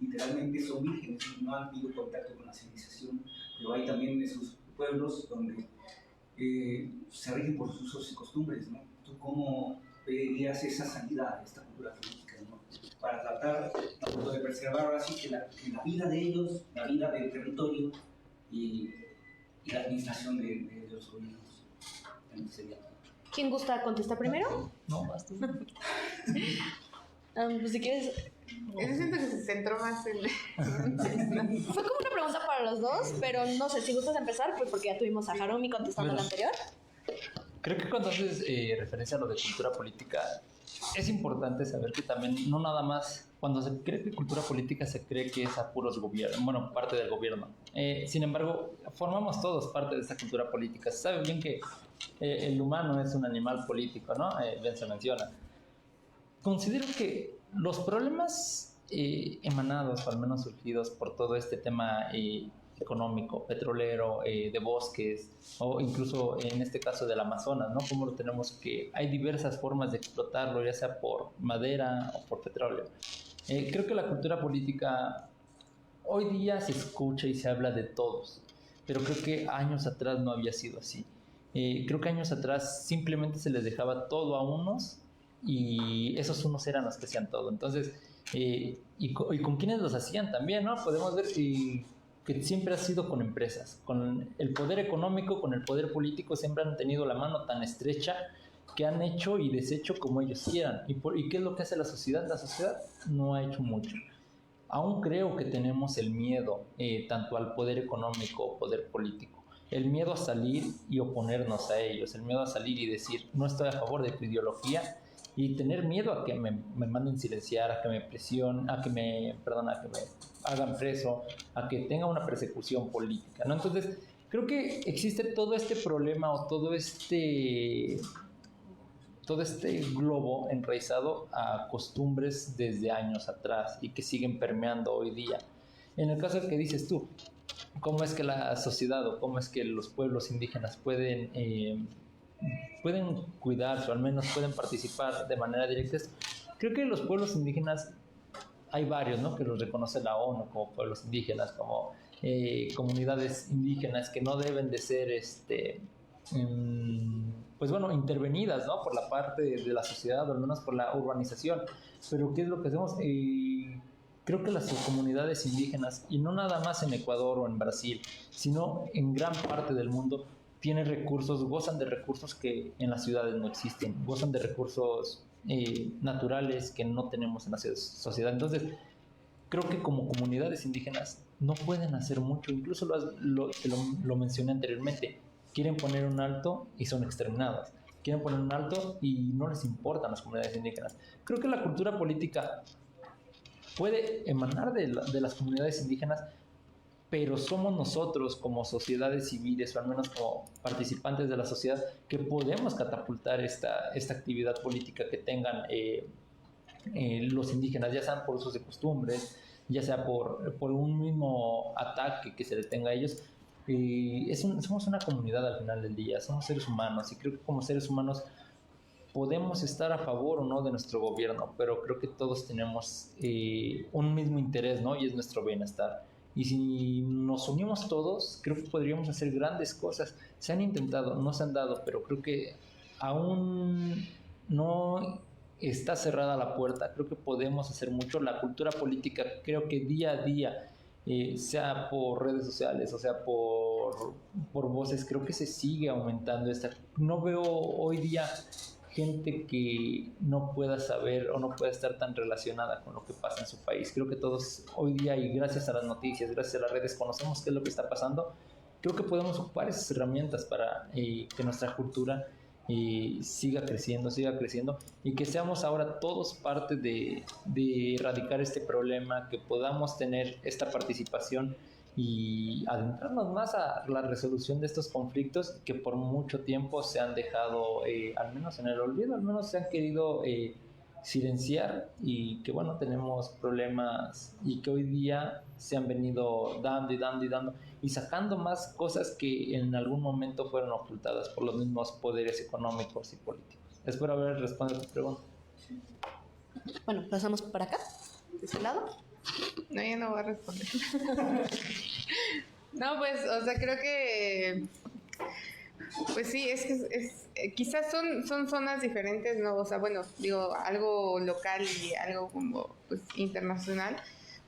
literalmente son vírgenes y no han tenido contacto con la civilización, pero hay también esos pueblos donde se rigen por sus usos y costumbres, ¿no? ¿Tú cómo verías esa salida a esta cultura política, ¿no? Para tratar de preservar ahora sí que la vida de ellos, la vida del territorio y la administración de los gobiernos? ¿Quién gusta contestar primero? No, basta. Pues si quieres... Yo siento que se centró más en... Fue como una pregunta para los dos, pero no sé, si gustas empezar, pues porque ya tuvimos a Harumi contestando la anterior. Creo que cuando haces referencia a lo de cultura política, es importante saber que también no nada más, cuando se cree que cultura política se cree que es a puros gobiernos, bueno, parte del gobierno. Sin embargo, formamos todos parte de esta cultura política. Se sabe bien que el humano es un animal político, ¿no? Bien se menciona. Considero que los problemas emanados, o al menos surgidos por todo este tema económico, petrolero, de bosques, o incluso en este caso del Amazonas, ¿no? Como lo tenemos que hay diversas formas de explotarlo, ya sea por madera o por petróleo. Creo que la cultura política hoy día se escucha y se habla de todos, pero creo que años atrás no había sido así. Creo que años atrás simplemente se les dejaba todo a unos y esos unos eran los que hacían todo. Entonces, y con quienes los hacían también, ¿no? Podemos ver que siempre ha sido con empresas, con el poder económico, con el poder político, siempre han tenido la mano tan estrecha que han hecho y deshecho como ellos quieran. ¿Y qué es lo que hace la sociedad? La sociedad no ha hecho mucho. Aún creo que tenemos el miedo, tanto al poder económico o poder político, el miedo a salir y oponernos a ellos, el miedo a salir y decir, no estoy a favor de tu ideología, y tener miedo a que me manden silenciar, a que me presionen, a que me hagan preso, a que tenga una persecución política, ¿no? Entonces, creo que existe todo este problema o todo este globo enraizado a costumbres desde años atrás y que siguen permeando hoy día. En el caso que dices tú, ¿cómo es que la sociedad o cómo es que los pueblos indígenas pueden cuidarse o al menos pueden participar de manera directa? Creo que los pueblos indígenas, hay varios, ¿no? Que los reconoce la ONU como pueblos indígenas, como comunidades indígenas que no deben de ser pues bueno, intervenidas, ¿no? Por la parte de la sociedad o al menos por la urbanización. Pero ¿qué es lo que hacemos? creo que las comunidades indígenas, y no nada más en Ecuador o en Brasil, sino en gran parte del mundo, tienen recursos, gozan de recursos que en las ciudades no existen, gozan de recursos naturales que no tenemos en la sociedad. Entonces, creo que como comunidades indígenas no pueden hacer mucho, incluso lo mencioné anteriormente, quieren poner un alto y son exterminadas, quieren poner un alto y no les importan las comunidades indígenas. Creo que la cultura política puede emanar de las comunidades indígenas, pero somos nosotros como sociedades civiles, o al menos como participantes de la sociedad, que podemos catapultar esta actividad política que tengan los indígenas, ya sean por usos de costumbres, ya sea por un mismo ataque que se le tenga a ellos. Somos una comunidad al final del día, somos seres humanos, y creo que como seres humanos podemos estar a favor o no de nuestro gobierno, pero creo que todos tenemos un mismo interés, ¿no? Y es nuestro bienestar. Y si nos unimos todos, creo que podríamos hacer grandes cosas. Se han intentado, no se han dado, pero creo que aún no está cerrada la puerta. Creo que podemos hacer mucho. La cultura política, creo que día a día, sea por redes sociales o sea por voces, creo que se sigue aumentando no veo hoy día gente que no pueda saber o no pueda estar tan relacionada con lo que pasa en su país. Creo que todos hoy día, y gracias a las noticias, gracias a las redes, conocemos qué es lo que está pasando. Creo que podemos ocupar esas herramientas para que nuestra cultura siga creciendo, y que seamos ahora todos parte de erradicar este problema, que podamos tener esta participación y adentrarnos más a la resolución de estos conflictos que por mucho tiempo se han dejado, al menos en el olvido, al menos se han querido silenciar, y que bueno, tenemos problemas y que hoy día se han venido dando y sacando más cosas que en algún momento fueron ocultadas por los mismos poderes económicos y políticos. Espero haber respondido a tu pregunta. Bueno, pasamos para acá, de este lado. No, yo no voy a responder. No, pues, o sea, creo que pues sí, es que quizás son zonas diferentes, ¿no? O sea, bueno, digo, algo local y algo como pues internacional,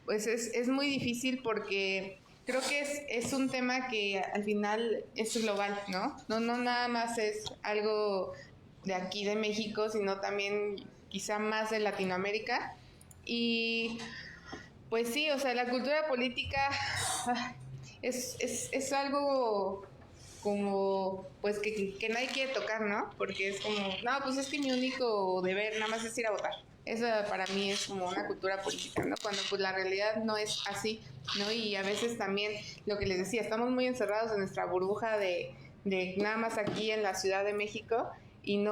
pues es muy difícil, porque creo que es un tema que al final es global, ¿no? No nada más es algo de aquí de México, sino también quizá más de Latinoamérica. Y pues sí, o sea, la cultura política es algo como pues que nadie quiere tocar, ¿no? Porque es como, no, pues es que mi único deber nada más es ir a votar. Eso para mí es como una cultura política, ¿no? Cuando pues la realidad no es así, ¿no? Y a veces también, lo que les decía, estamos muy encerrados en nuestra burbuja de nada más aquí en la Ciudad de México, y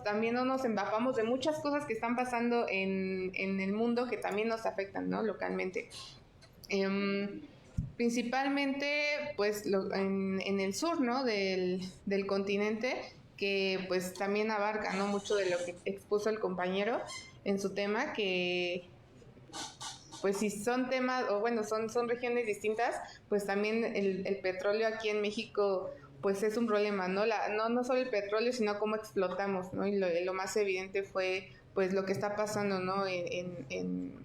también no nos empapamos de muchas cosas que están pasando en el mundo, que también nos afectan, ¿no? Localmente. Principalmente pues en el sur, ¿no? del continente, que pues también abarca, ¿no? Mucho de lo que expuso el compañero en su tema, que pues si son temas, o bueno, son regiones distintas, pues también el petróleo aquí en México pues es un problema, ¿no? No solo el petróleo, sino cómo explotamos, ¿no? Y lo más evidente fue pues lo que está pasando, ¿no? En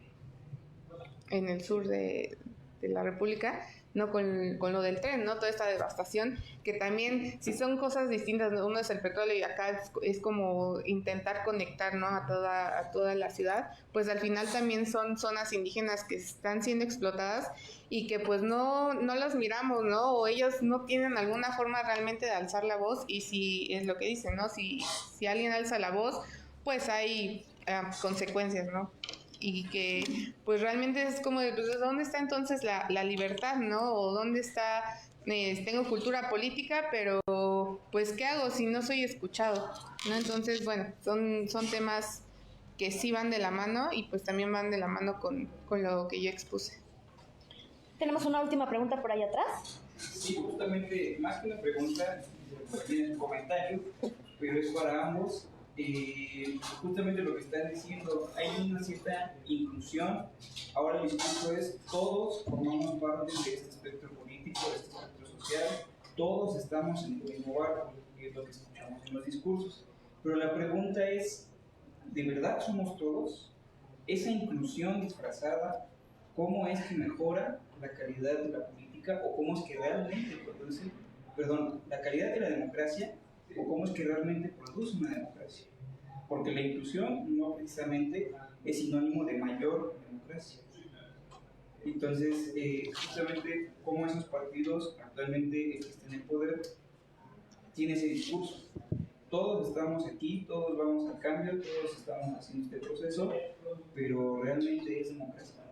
el sur de la República, ¿no? Con lo del tren, ¿no? Toda esta devastación, que también, si son cosas distintas, ¿no? Uno es el petróleo y acá es como intentar conectar, ¿no? A toda la ciudad, pues al final también son zonas indígenas que están siendo explotadas y que pues no las miramos, ¿no? O ellos no tienen alguna forma realmente de alzar la voz, y si es lo que dicen, ¿no? Si alguien alza la voz, pues hay consecuencias, ¿no? Y que pues realmente es como de, pues, ¿dónde está entonces la libertad, ¿no? O ¿dónde está, tengo cultura política, pero pues ¿qué hago si no soy escuchado? ¿No? Entonces, bueno, son temas que sí van de la mano, y pues también van de la mano con lo que yo expuse. Tenemos una última pregunta por ahí atrás. Sí, justamente, más que una pregunta, también un comentario, pero es para ambos. Justamente lo que están diciendo, hay una cierta inclusión. Ahora el discurso es: todos formamos parte de este espectro político, de este espectro social, todos estamos en el mismo barco, que es lo que escuchamos en los discursos. Pero la pregunta es: ¿de verdad somos todos? esa inclusión disfrazada, ¿cómo es que mejora la calidad de la política o cómo es que realmente produce, la calidad de la democracia o cómo es que realmente produce una democracia? Porque la inclusión no precisamente es sinónimo de mayor democracia. Entonces, justamente cómo esos partidos actualmente que están en el poder tienen ese discurso. Todos estamos aquí, todos vamos al cambio, todos estamos haciendo este proceso, pero realmente es democracia.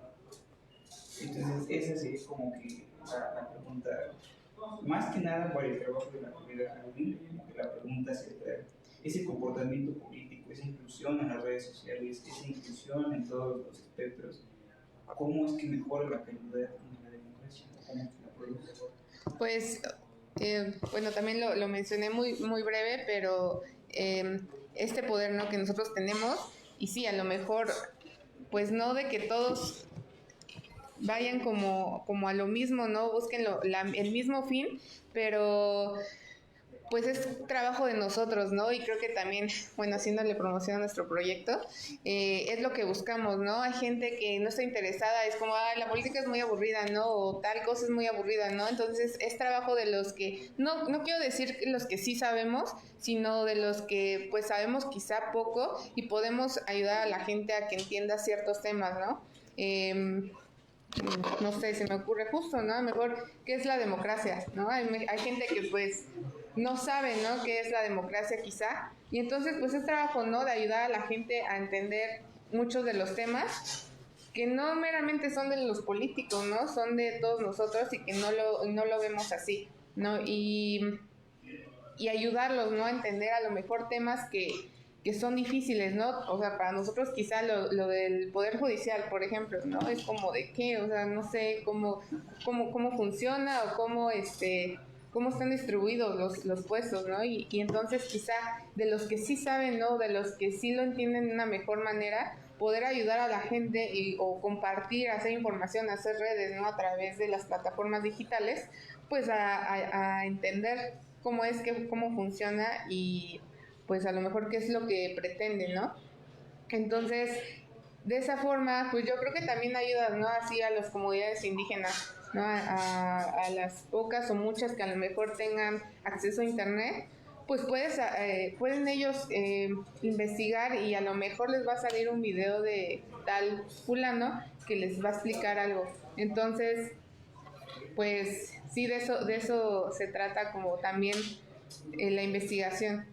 Entonces, esa sería como que la pregunta, más que nada por el trabajo de la comunidad juvenil, como que la pregunta sería ese comportamiento político, esa inclusión en las redes sociales, esa inclusión en todos los espectros, ¿cómo es que mejora la calidad de la democracia? ¿Cómo es que la produce? Pues, bueno, también lo mencioné muy breve, pero este poder, ¿no?, que nosotros tenemos, y sí, a lo mejor, pues no de que todos vayan como a lo mismo, ¿no? Busquen el mismo fin, pero pues es trabajo de nosotros, ¿no? Y creo que también, bueno, haciéndole promoción a nuestro proyecto, es lo que buscamos, ¿no? Hay gente que no está interesada, es como, la política es muy aburrida, ¿no? O tal cosa es muy aburrida, ¿no? Entonces es trabajo de los que, no quiero decir los que sí sabemos, sino de los que pues sabemos quizá poco y podemos ayudar a la gente a que entienda ciertos temas, ¿no? No sé, se me ocurre justo, ¿no? Mejor, ¿qué es la democracia? ¿No? Hay gente que pues no sabe, ¿no?, qué es la democracia quizá, y entonces pues es trabajo, ¿no?, de ayudar a la gente a entender muchos de los temas que no meramente son de los políticos, ¿no?, son de todos nosotros y que no lo vemos así, ¿no? Y ayudarlos, ¿no?, a entender a lo mejor temas que son difíciles, ¿no? O sea, para nosotros quizá lo del Poder Judicial, por ejemplo, ¿no? Es como de qué, o sea, no sé cómo funciona o cómo están distribuidos los puestos, ¿no? Y entonces quizá de los que sí saben, ¿no?, de los que sí lo entienden de una mejor manera, poder ayudar a la gente o compartir, hacer información, hacer redes, ¿no?, a través de las plataformas digitales, pues a entender cómo funciona y pues a lo mejor qué es lo que pretende, ¿no? Entonces, de esa forma, pues yo creo que también ayuda, ¿no?, así a las comunidades indígenas, ¿no?, a las pocas o muchas que a lo mejor tengan acceso a internet, pues pueden ellos investigar y a lo mejor les va a salir un video de tal fulano que les va a explicar algo. Entonces, pues sí, de eso se trata como también la investigación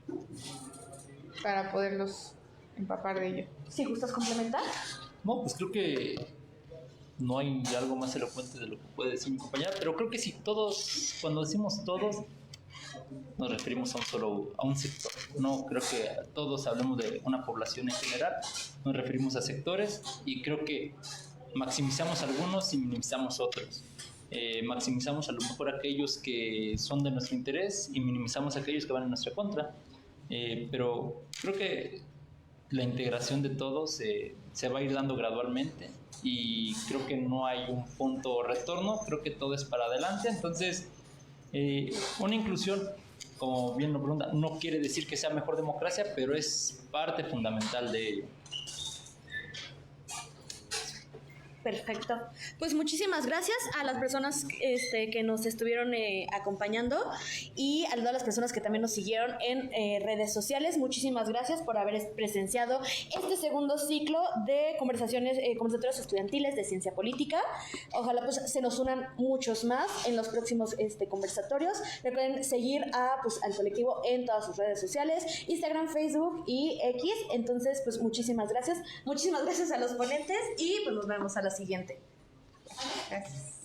para poderlos empapar de ello. ¿Sí gustas complementar? No, pues creo que no hay algo más elocuente de lo que puede decir mi compañera, pero creo que si todos, cuando decimos todos, nos referimos a un sector. No creo que todos hablemos de una población en general, nos referimos a sectores y creo que maximizamos algunos y minimizamos otros. Maximizamos a lo mejor aquellos que son de nuestro interés y minimizamos aquellos que van en nuestra contra. Pero creo que la integración de todos se va a ir dando gradualmente y creo que no hay un punto retorno, creo que todo es para adelante. Entonces, una inclusión, como bien lo pregunta, no quiere decir que sea mejor democracia, pero es parte fundamental de ello. Perfecto. Pues muchísimas gracias a las personas que nos estuvieron acompañando y a todas las personas que también nos siguieron en redes sociales. Muchísimas gracias por haber presenciado este segundo ciclo de conversatorios estudiantiles de ciencia política. Ojalá pues se nos unan muchos más en los próximos conversatorios. Recuerden seguir al colectivo en todas sus redes sociales, Instagram, Facebook y X. Entonces, pues muchísimas gracias. Muchísimas gracias a los ponentes y pues nos vemos a la siguiente. Gracias.